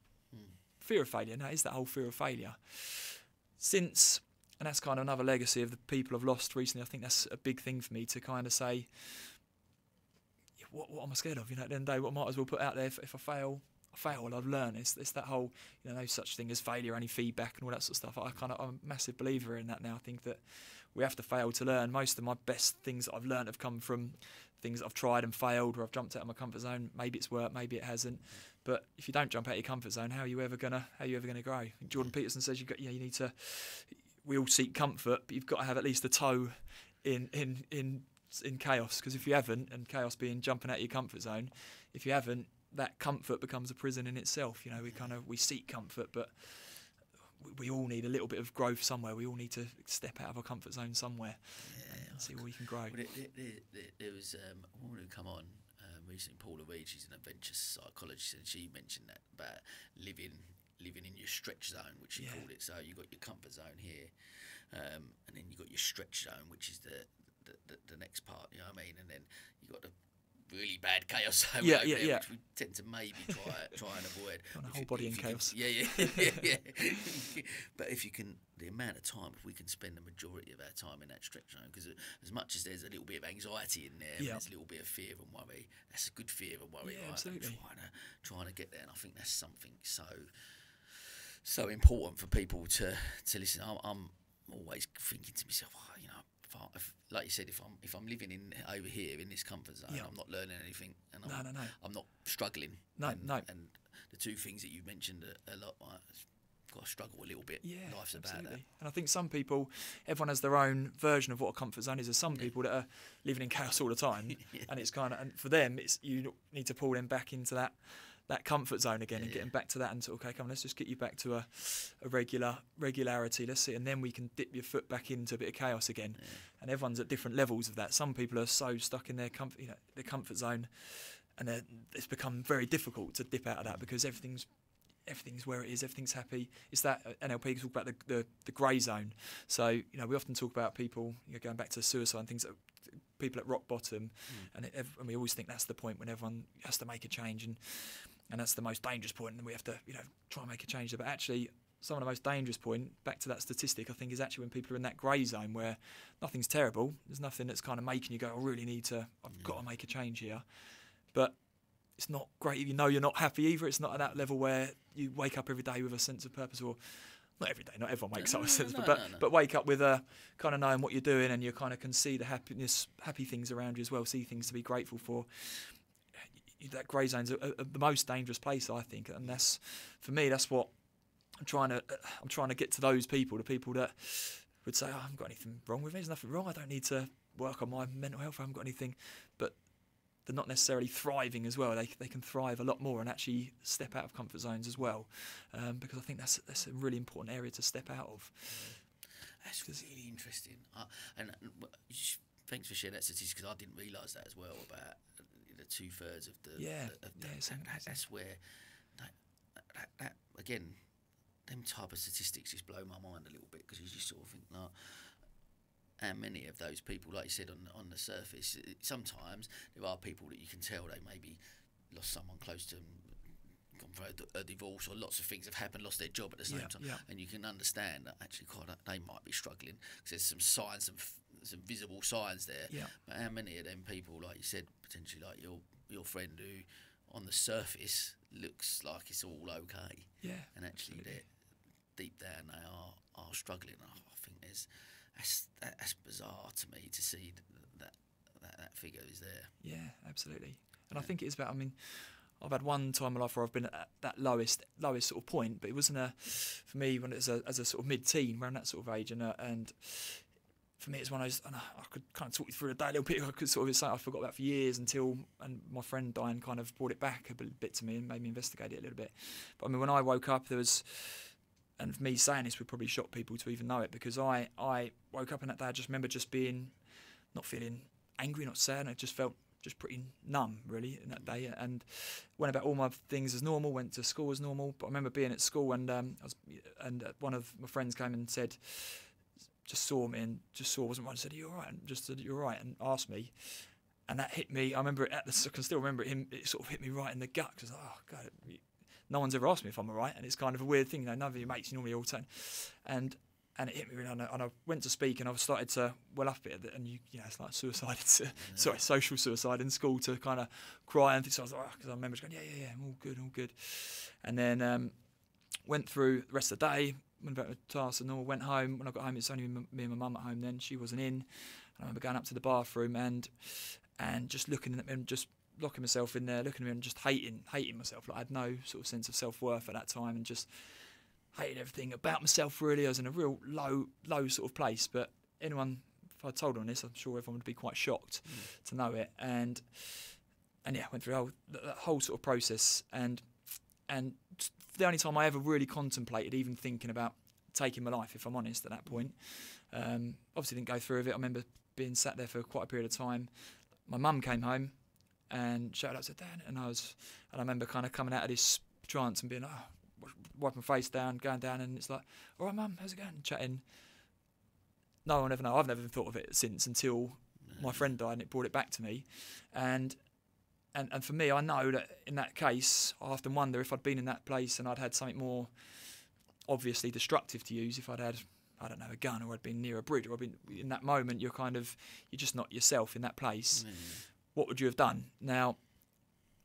Fear of failure. Now, is that whole fear of failure. And that's kind of another legacy of the people I've lost recently. I think that's a big thing for me to kind of say, what am I scared of? At the end of the day, what I might as well put out there, if I fail, I've learned. It's that whole, no such thing as failure, only feedback and all that sort of stuff. I'm a massive believer in that now. I think that we have to fail to learn. Most of my best things that I've learned have come from things that I've tried and failed, where I've jumped out of my comfort zone. Maybe it's worked, maybe it hasn't. But if you don't jump out of your comfort zone, how are you ever gonna grow? I think Jordan Peterson says you need to. We all seek comfort, but you've got to have at least a toe in chaos. Because if you haven't, and chaos being jumping out of your comfort zone, if you haven't, that comfort becomes a prison in itself. We seek comfort, but we all need a little bit of growth somewhere. We all need to step out of our comfort zone somewhere and see where we can grow. Well, there was a woman who come on recently, Paula Reed. She's an adventure psychologist, and she mentioned that about living in your stretch zone, which she called it. So you got your comfort zone here, and then you got your stretch zone, which is the next part. You know what I mean? And then you got the really bad chaos zone, which we tend to maybe try and avoid. On a whole body in chaos. Yeah. But if you can, the amount of time, if we can spend the majority of our time in that stretch zone, because as much as there's a little bit of anxiety in there, and there's a little bit of fear and worry, that's a good fear and worry, right? Absolutely. Trying to get there, and I think that's something so important for people to listen. I'm always thinking to myself, if, like you said, if I'm living over here in this comfort zone, I'm not learning anything, and I'm not struggling. And the two things that you mentioned a lot, I've got to struggle a little bit. Life's absolutely. about that. And I think some people, everyone has their own version of what a comfort zone is. There's some people that are living in chaos all the time, and it's and for them, it's you need to pull them back into that comfort zone again and get them back to that and sort of, okay, come on, let's just get you back to a regularity. Let's see, and then we can dip your foot back into a bit of chaos again. And everyone's at different levels of that. Some people are so stuck in their comfort zone, and it's become very difficult to dip out of that because everything's where it is, everything's happy. It's that NLP talk about the grey zone. So we often talk about people going back to suicide and things, people at rock bottom, and we always think that's the point when everyone has to make a change, and that's the most dangerous point, and we have to try and make a change there. But actually, some of the most dangerous point, back to that statistic, I think, is actually when people are in that grey zone where nothing's terrible, there's nothing that's kind of making you go, I've got to make a change here, but it's not great if you're not happy either. It's not at that level where you wake up every day with a sense of purpose, or not every day, not everyone wakes up with a sense, but wake up with a kind of knowing what you're doing, and you kind of can see the happy things around you as well, see things to be grateful for. That grey zone's the most dangerous place, I think, and that's, for me, that's what I'm trying to get to those people, the people that would say, I haven't got anything wrong with me, there's nothing wrong, I don't need to work on my mental health, I haven't got anything, but they're not necessarily thriving as well. They can thrive a lot more and actually step out of comfort zones as well, because I think that's a really important area to step out of. That's really interesting, and thanks for sharing that statistic, because I didn't realise that as well, about the 2/3 of the that's where that again, them type of statistics just blow my mind a little bit, because you just sort of think, how many of those people, like you said, on the surface, sometimes there are people that you can tell they maybe lost someone close to them, gone through a divorce, or lots of things have happened, lost their job at the same time, and you can understand that actually they might be struggling, because there's some signs, some visible signs there. But how many of them people, like you said, potentially like your friend, who on the surface looks like it's all okay, and actually they're deep down they are struggling. I think that's bizarre to me to see that figure is there. Yeah, absolutely. And I think it is about, I've had one time in my life where I've been at that lowest sort of point, but it wasn't for me when it was as a sort of mid-teen, around that sort of age, and for me it's one of those, and I could kind of talk you through the day a little bit. I could sort of, it's something I forgot about for years and my friend Diane kind of brought it back a bit to me and made me investigate it a little bit. But when I woke up, there was, and me saying this would probably shock people to even know it, because I woke up, and that day I just remember just being, not feeling angry, not sad, I just felt just pretty numb really in that day, and went about all my things as normal, went to school as normal. But I remember being at school, and one of my friends came and said, wasn't right, and said, "Are you all right?" And just said, "You're all right," and asked me, and that hit me. I remember it I can still remember it. It sort of hit me right in the gut, because oh god, no one's ever asked me if I'm all right, and it's kind of a weird thing. None of your mates normally all turn, and it hit me really, and I went to speak, and I started to well up a bit, and it's like social suicide in school, to kind of cry and things. So I was like, because I remember just going, yeah, I'm all good, and then went through the rest of the day, went back to task and all. Went home. When I got home, it's only me and my mum at home then. She wasn't in. And I remember going up to the bathroom and just looking at me and just locking myself in there, looking at me and just hating myself. Like I had no sort of sense of self-worth at that time and just hated everything about myself, really. I was in a real low sort of place. But anyone, if I told on this, I'm sure everyone would be quite shocked to know it. And yeah, went through that whole sort of process. And the only time I ever really contemplated even thinking about taking my life, if I'm honest, at that point. Obviously didn't go through with it. I remember being sat there for quite a period of time. My mum came home and shouted out, said, "Dan," and I remember kind of coming out of this trance and being, wiping my face down, going down, and it's like, "All right, Mum, how's it going?" Chatting. No one ever know. I've never thought of it since until my friend died and it brought it back to me. And for me, I know that in that case, I often wonder if I'd been in that place and I'd had something more obviously destructive to use, if I'd had, I don't know, a gun, or I'd been near a bridge, or I'd been in that moment, you're just not yourself in that place. What would you have done? Now,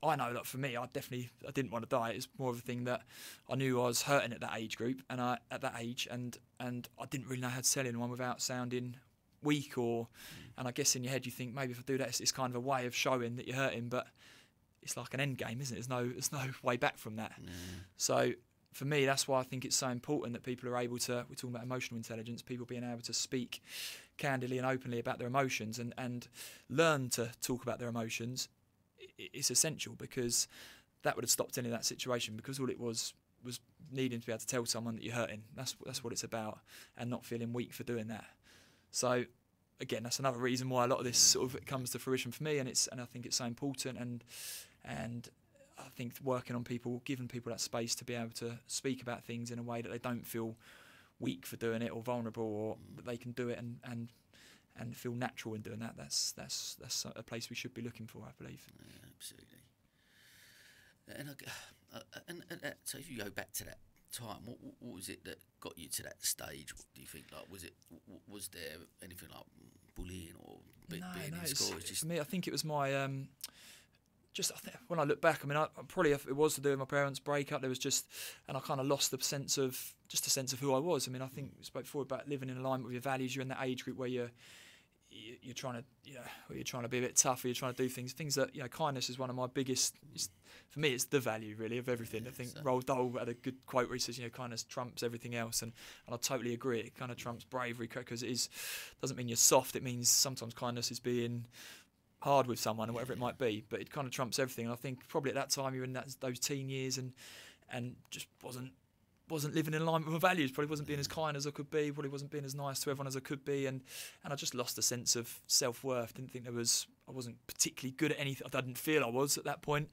I know that for me, I didn't want to die. It's more of a thing that I knew I was hurting at that age group, and I didn't really know how to tell anyone without sounding weak, and I guess in your head you think maybe if I do that, it's kind of a way of showing that you're hurting, but it's like an end game, isn't it? There's no way back from that. So for me, that's why I think it's so important that people are able to, we're talking about emotional intelligence, people being able to speak candidly and openly about their emotions and learn to talk about their emotions. It's essential, because that would have stopped any of that situation, because all it was needing to be able to tell someone that you're hurting. That's what it's about, and not feeling weak for doing that. So again, that's another reason why a lot of this sort of comes to fruition for me, and I think it's so important, and I think working on people, giving people that space to be able to speak about things in a way that they don't feel weak for doing it or vulnerable, or that they can do it and feel natural in doing that. That's a place we should be looking for, I believe. Yeah, absolutely. And so if you go back to that time, what was it that got you to that stage? What do you think? Like, was there anything like bullying or being in school? For me, I think it was my when I look back, I mean, probably it was to do with my parents' breakup. There was and I kind of lost the sense of who I was. I mean, I think we spoke before about living in alignment with your values. You're in that age group where you're trying to be a bit tough, or you're trying to do things that, kindness is one of my biggest. For me, it's the value really of everything. I think Roald Dahl had a good quote where he says, kindness trumps everything else, and I totally agree. It kind of trumps bravery, because doesn't mean you're soft. It means sometimes kindness is being hard with someone, or whatever it might be, but it kind of trumps everything. And I think probably at that time you're in those teen years and just wasn't living in alignment with my values, probably wasn't being as kind as I could be, probably wasn't being as nice to everyone as I could be, and I just lost a sense of self-worth. Didn't think I wasn't particularly good at anything. I didn't feel I was at that point.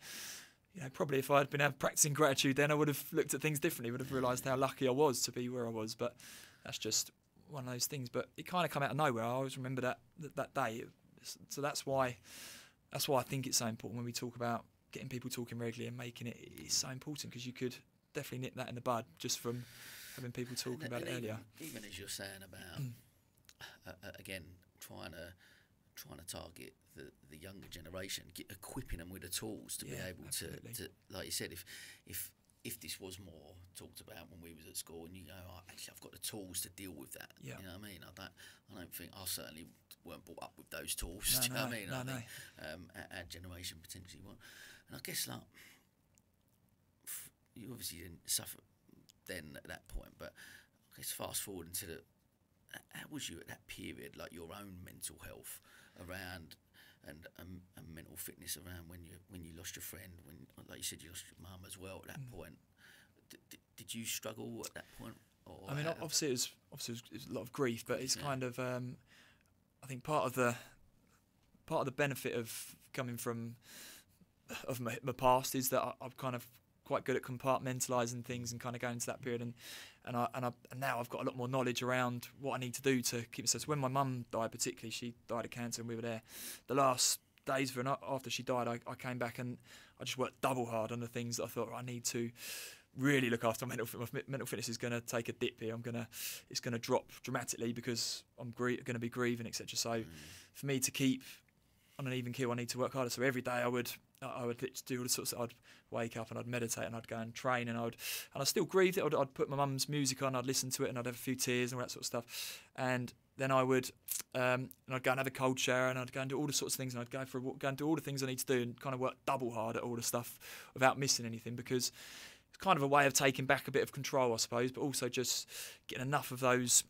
Probably if I had been practicing gratitude then, I would have looked at things differently, would have realised how lucky I was to be where I was. But that's just one of those things. But it kind of came out of nowhere. I always remember that day. So that's why I think it's so important when we talk about getting people talking regularly and making it. It's so important, because you could definitely nip that in the bud just from having people talking about it earlier. Even as you're saying about again trying to target the younger generation, equipping them with the tools to be able to, like you said, if this was more talked about when we was at school, and actually I've got the tools to deal with that. You know what I mean? I don't think I certainly weren't brought up with those tools. Do you know what I mean? I think our generation potentially won't. And I guess like you obviously didn't suffer then at that point, but I guess fast forward into how was you at that period, like your own mental health around and mental fitness around when you lost your friend, when, like you said, you lost your mum as well at that point. Did you struggle at that point? Or I mean, obviously it was a lot of grief, but it's kind of I think part of the benefit of coming from my past is that I'm kind of quite good at compartmentalising things and kind of going into that period, and now I've got a lot more knowledge around what I need to do to keep myself. So when my mum died, particularly, she died of cancer, and we were there the last days of her, after she died, I came back and I just worked double hard on the things that I thought I need to really look after. My mental fitness is going to take a dip here. It's going to drop dramatically because I'm going to be grieving, etc. So for me to keep on an even keel, I need to work harder. So every day I would do all the sorts. I'd wake up and I'd meditate and I'd go and train and I still grieved it. I'd put my mum's music on, I'd listen to it and I'd have a few tears and all that sort of stuff. And then I would, and I'd go and have a cold shower and I'd go and do all the sorts of things and I'd go for a walk, go and do all the things I need to do and kind of work double hard at all the stuff without missing anything, because it's kind of a way of taking back a bit of control, I suppose, but also just getting enough of those.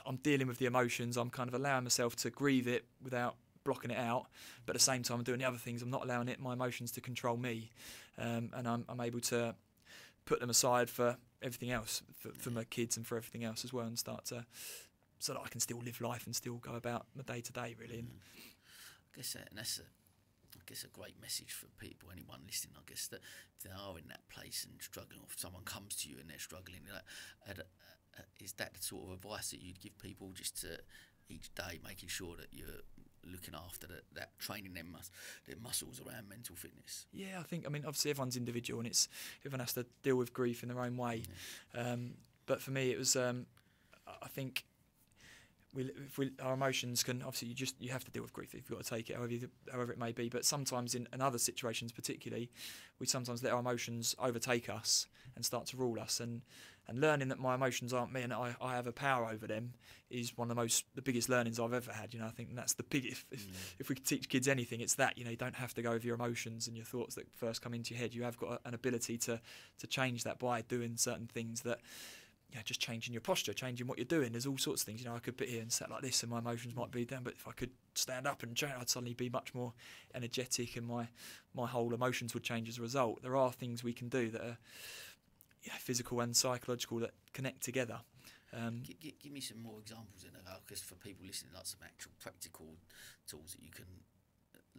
I'm dealing with the emotions. I'm kind of allowing myself to grieve it without blocking it out, but at the same time I'm doing the other things. I'm not allowing my emotions to control me, and I'm able to put them aside for everything else, for my kids and for everything else as well, and start to, so that I can still live life and still go about my day to day, really. And I guess that's a great message for people, anyone listening. I guess that if they are in that place and struggling, or if someone comes to you and they're struggling, is that the sort of advice that you'd give people, just to each day making sure that you're looking after that training their muscles around mental fitness? Yeah, I mean, obviously everyone's individual and everyone has to deal with grief in their own way. But for me, it was, I think our emotions can, obviously you have to deal with grief. You've got to take it however it may be. But sometimes in other situations particularly, we sometimes let our emotions overtake us and start to rule us. And learning that my emotions aren't me and I have a power over them is one of the biggest learnings I've ever had. I think that's the biggest. If we could teach kids anything, it's that. You don't have to go over your emotions and your thoughts that first come into your head. You have got an ability to change that by doing certain things that. Just changing your posture, changing what you're doing. There's all sorts of things. I could be here and sit like this and my emotions might be down, but if I could stand up and change, I'd suddenly be much more energetic and my whole emotions would change as a result. There are things we can do that are physical and psychological that connect together. Give me some more examples in that, because for people listening, like some actual practical tools that you can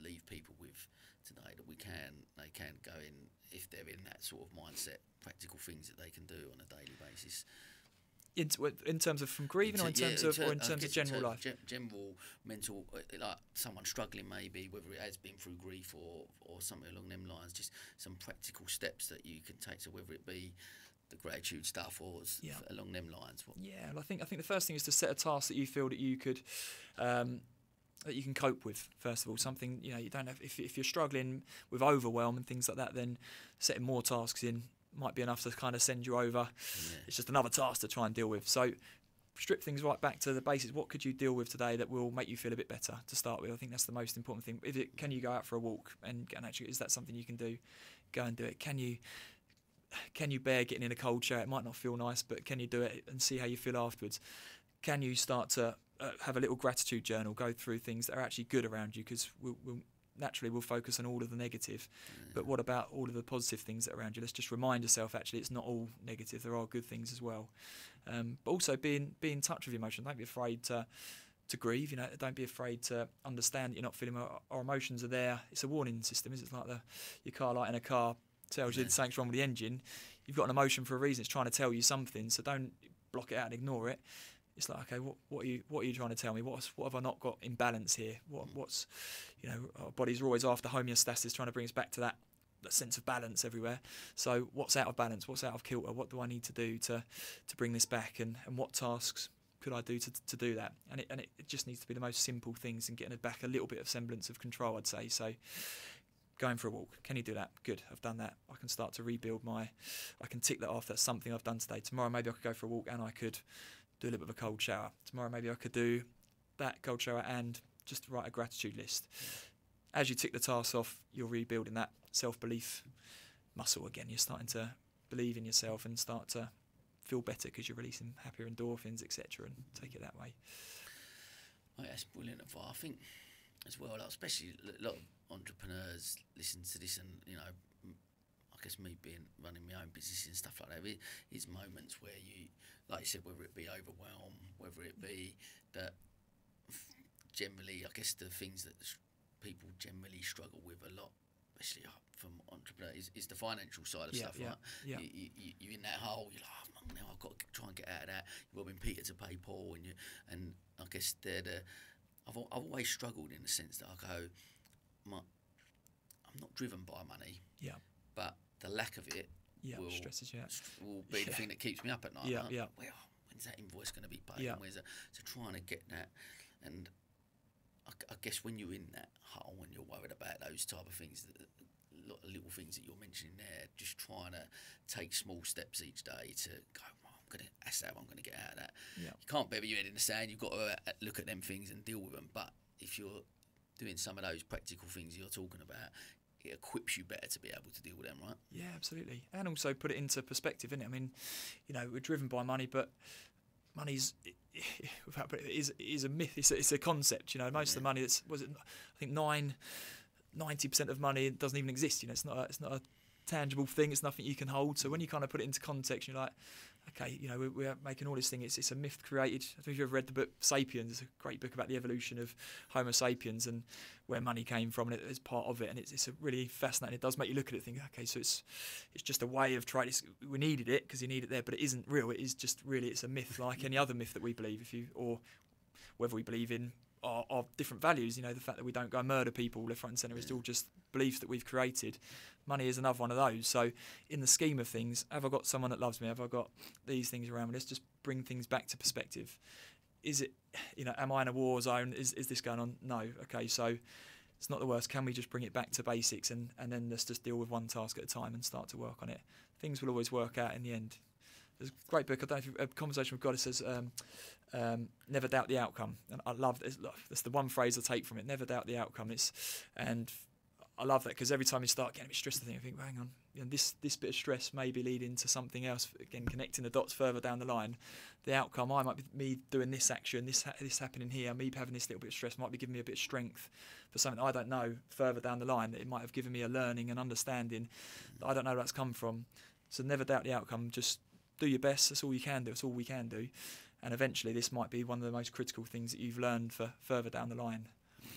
leave people with today that they can go in, if they're in that sort of mindset, practical things that they can do on a daily basis. In terms of from grieving, or in terms of general life? General mental, like someone struggling maybe, whether it has been through grief or something along them lines, just some practical steps that you can take, so whether it be the gratitude stuff or along them lines. I think the first thing is to set a task that you feel that you could that you can cope with. First of all, something you don't have. If you're struggling with overwhelm and things like that, then setting more tasks in might be enough to kind of send you over. It's just another task to try and deal with. So strip things right back to the basics. What could you deal with today that will make you feel a bit better to start with? I think that's the most important thing. Can you go out for a walk and actually, is that something you can do? Go and do it. Can you bear getting in a cold shower? It might not feel nice, but can you do it and see how you feel afterwards? Can you start to have a little gratitude journal, go through things that are actually good around you, because we'll focus on all of the negative, but what about all of the positive things that are around you? Let's just remind yourself, actually, it's not all negative, there are good things as well. But also be in touch with your emotions. Don't be afraid to grieve, don't be afraid to understand that you're not feeling our emotions are there. It's a warning system, isn't it? It's like your car light in a car tells you something's wrong with the engine. You've got an emotion for a reason, it's trying to tell you something, so don't block it out and ignore it. It's like, okay, what are you trying to tell me? What have I not got in balance here? What's our bodies are always after homeostasis, trying to bring us back to that sense of balance everywhere. So what's out of balance? What's out of kilter? What do I need to do to bring this back? And what tasks could I do to do that? And it just needs to be the most simple things and getting it back a little bit of semblance of control, I'd say. So going for a walk, can you do that? Good, I've done that. I can start to rebuild I can tick that off. That's something I've done today. Tomorrow maybe I could go for a walk and I could do a little bit of a cold shower. Tomorrow maybe I could do that cold shower and just write a gratitude list. As you tick the tasks off, you're rebuilding that self-belief muscle again. You're starting to believe in yourself and start to feel better because you're releasing happier endorphins, etc., and take it that way. Oh, that's brilliant advice. I think as well, especially a lot of entrepreneurs listen to this, and I guess me running my own business and stuff like that, it's moments where you, like you said, whether it be overwhelm, whether it be that generally, I guess the things that people generally struggle with a lot, especially from entrepreneurs, is the financial side of stuff, right? Yeah. You're in that hole, you're like, oh, now I've got to try and get out of that. You're robbing Peter to pay Paul, and I guess I've always struggled in the sense that I go, I'm not driven by money, but the lack of it stresses you out. Will be the thing that keeps me up at night. Well, when's that invoice going to be paid? Yeah. So trying to get that, and I guess when you're in that hole, when you're worried about those type of things, little things that you're mentioning there, just trying to take small steps each day to go, that's how I'm going to get out of that. Yeah. You can't bury your head in the sand. You've got to look at them things and deal with them. But if you're doing some of those practical things you're talking about, it equips you better to be able to deal with them, right? Yeah, absolutely. And also put it into perspective, innit? I mean, we're driven by money, but money's without putting it is a myth. It's a concept. Most of the money I think 90% of money doesn't even exist. It's not a tangible thing. It's nothing you can hold. So when you kind of put it into context, you're like, okay, we're making all this thing. It's a myth created. I don't know if you've ever read the book Sapiens. It's a great book about the evolution of Homo sapiens and where money came from, and it's part of it. And it's a really fascinating. It does make you look at it and think, okay, so it's just a way of trying. We needed it because you need it there, but it isn't real. It is just really, it's a myth like any other myth that we believe. Or whether we believe in our different values, the fact that we don't go and murder people left, front and centre is all just beliefs that we've created. Money is another one of those. So in the scheme of things, have I got someone that loves me? Have I got these things around me? Let's just bring things back to perspective. Is it, am I in a war zone? Is this going on? No. Okay, so it's not the worst. Can we just bring it back to basics and then let's just deal with one task at a time and start to work on it? Things will always work out in the end. There's a great book, I don't know if a Conversation with God, it says, never doubt the outcome. And I love this. That's the one phrase I take from it, never doubt the outcome. And I love that because every time you start getting a bit stressed, I think, well, hang on, this bit of stress may be leading to something else. Again, connecting the dots further down the line. The outcome, I might be me doing this action, this happening here, me having this little bit of stress might be giving me a bit of strength for something I don't know further down the line. That it might have given me a learning and understanding that I don't know where that's come from. So never doubt the outcome. Just do your best. That's all you can do. That's all we can do. And eventually, this might be one of the most critical things that you've learned for further down the line. Yeah,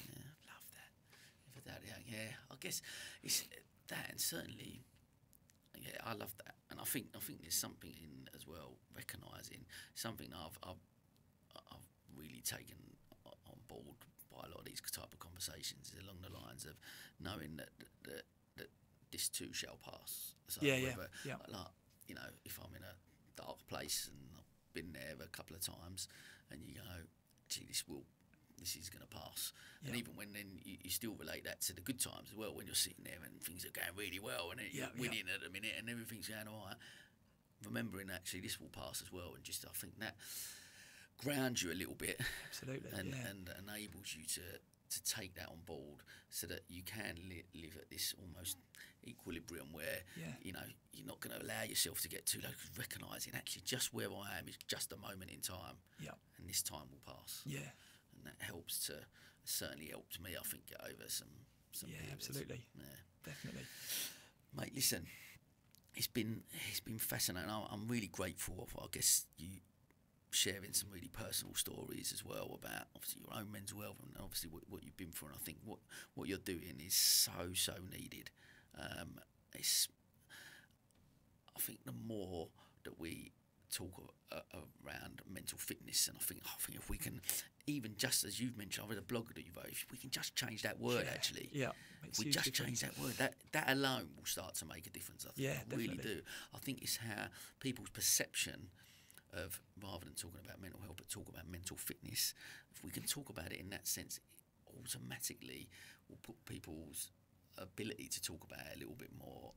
love that. Never doubt the outcome. Yeah, I guess it's that, and certainly, yeah, I love that. And I think there's something in as well, recognising something I've really taken on board by a lot of these type of conversations is along the lines of knowing that this too shall pass. So Yeah. Like, if I'm in a dark place and I've been there a couple of times, and you go, gee, this is going to pass. Yeah. And even when then you still relate that to the good times as well, when you're sitting there and things are going really well and you're winning at a minute and everything's going all right. Remembering actually this will pass as well, and just I think that grounds you a little bit. Absolutely. And enables you to take that on board so that you can live at this almost equilibrium where you're not going to allow yourself to get too low, recognising actually just where I am is just a moment in time, and this time will pass. And that certainly helped me, I think, get over some periods. Absolutely. Definitely, mate. Listen, it's been fascinating. I'm really grateful for, I guess, you sharing some really personal stories as well about obviously your own mental health and obviously what you've been through. And I think what you're doing is so needed. I think the more that we talk around mental fitness, and I think if we can, even just as you've mentioned, I read a blog that you wrote, if we can just change that word if we just change that word, that alone will start to make a difference. I think I really do. I think it's how people's perception of, rather than talking about mental health, but talk about mental fitness. If we can talk about it in that sense, it automatically will put people's ability to talk about it a bit more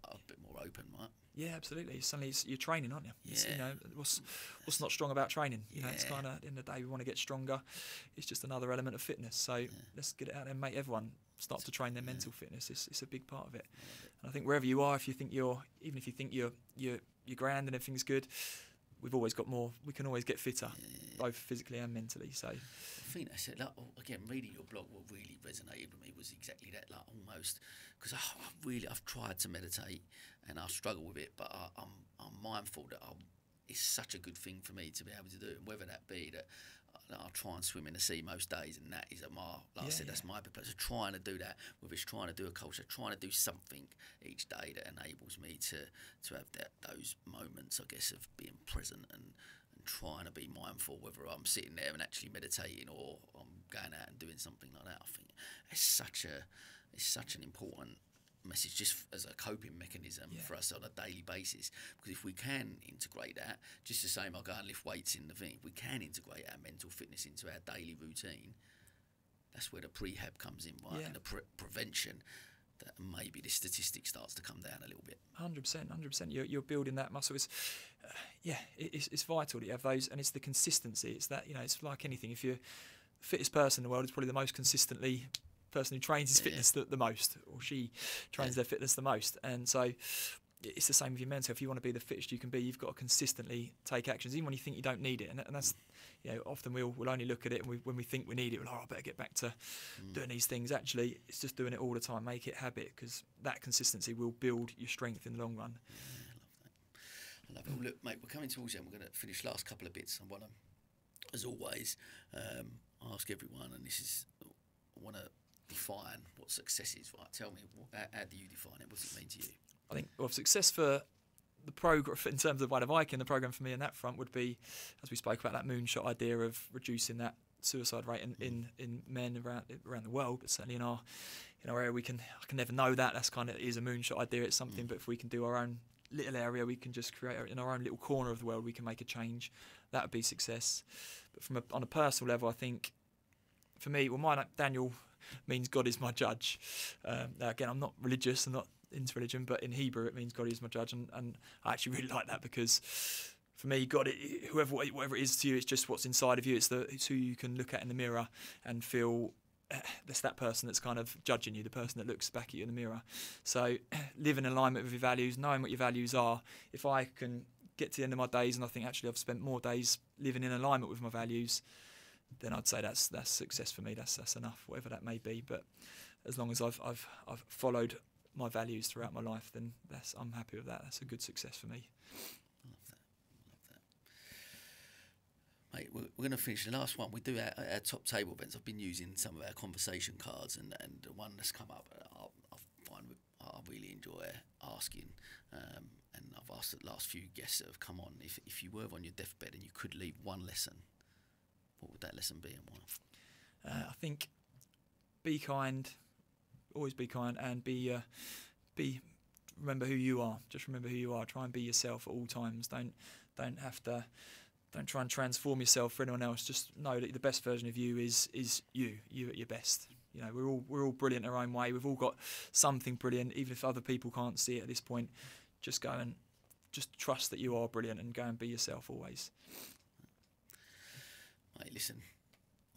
open, right? Yeah, absolutely. Suddenly you're training, aren't you? Yeah. What's not strong about training? It's kind of, at the end of the day, we want to get stronger. It's just another element of fitness. So let's get it out there and make everyone start to train their mental fitness. It's a big part of it. And I think wherever you are, if you think you're grand and everything's good, we've always got more. We can always get fitter, both physically and mentally. So I think that's it. Like, again, reading your blog, what really resonated with me was exactly that. Like, almost, because I've tried to meditate and I struggle with it, but I'm mindful that it's such a good thing for me to be able to do it. And whether that be that I'll try and swim in the sea most days, and that is I said, that's my big place. So trying to do that, whether it's trying to do a culture, trying to do something each day that enables me to have those moments, I guess, of being present and trying to be mindful, whether I'm sitting there and actually meditating or I'm going out and doing something like that. I think it's such an important message, just as a coping mechanism for us on a daily basis. Because if we can integrate that, just the same, I'll go and lift weights in the thing, if we can integrate our mental fitness into our daily routine, that's where the prehab comes in, right? Yeah. And the prevention, that maybe the statistic starts to come down a little bit. 100%. You're building that muscle. It's vital that you have those, and it's the consistency. It's that, it's like anything. If you're the fittest person in the world, it's probably the most consistently person who trains his fitness the most, or she trains their fitness the most. And so it's the same with your mental. If you want to be the fittest you can be, you've got to consistently take actions, even when you think you don't need it. And that's, often we'll only look at it, and when we think we need it, I better get back to doing these things. Actually, it's just doing it all the time. Make it habit, because that consistency will build your strength in the long run. I love that. Well, look, mate, we're coming towards the end. We're going to finish last couple of bits. I want to, as always, ask everyone, and this is, I want to define what success is. Right? Tell me, how do you define it? What does it mean to you? I think, success for the program, in terms of Viking, the program for me on that front would be, as we spoke about, that moonshot idea of reducing that suicide rate in men around the world, but certainly in our area, I can never know that. That's kind of is a moonshot idea. It's something, but if we can do our own little area, we can just create in our own little corner of the world, we can make a change. That would be success. But on a personal level, I think for me, mine, Daniel, means God is my judge. Now again, I'm not religious, I'm not into religion, but in Hebrew it means God is my judge, and I actually really like that, because for me, God, whatever it is to you, it's just what's inside of you. It's who you can look at in the mirror and feel that's that person that's kind of judging you, the person that looks back at you in the mirror. So live in alignment with your values, knowing what your values are. If I can get to the end of my days and I think actually I've spent more days living in alignment with my values, then I'd say that's success for me. That's enough, whatever that may be. But as long as I've followed my values throughout my life, then I'm happy with that. That's a good success for me. Mate, we're going to finish the last one. We do our top table events. I've been using some of our conversation cards, and the one that's come up, I really enjoy asking. And I've asked the last few guests that have come on, if you were on your deathbed and you could leave one lesson, what would that lesson be, and why? I think be kind, always be kind, and remember who you are. Just remember who you are. Try and be yourself at all times. Don't try and transform yourself for anyone else. Just know that the best version of you is you at your best. We're all brilliant in our own way. We've all got something brilliant, even if other people can't see it at this point. Just go and just trust that you are brilliant, and go and be yourself always. Mate, listen,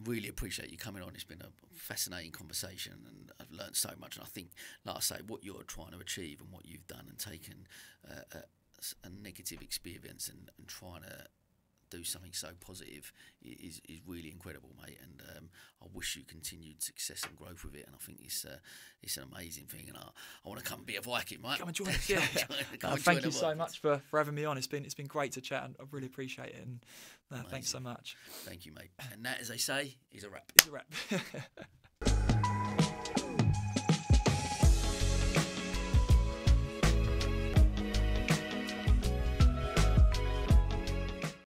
really appreciate you coming on. It's been a fascinating conversation, and I've learned so much. And I think, like I say, what you're trying to achieve and what you've done, and taken a negative experience and trying to do something so positive is really incredible, mate. And I wish you continued success and growth with it. And I think it's an amazing thing. And I want to come and be a Viking, mate. Come and join us. Yeah. Thank you so much for having me on. It's been great to chat, and I really appreciate it. And thanks so much. Thank you, mate. And that, as they say, is a wrap. It's a wrap.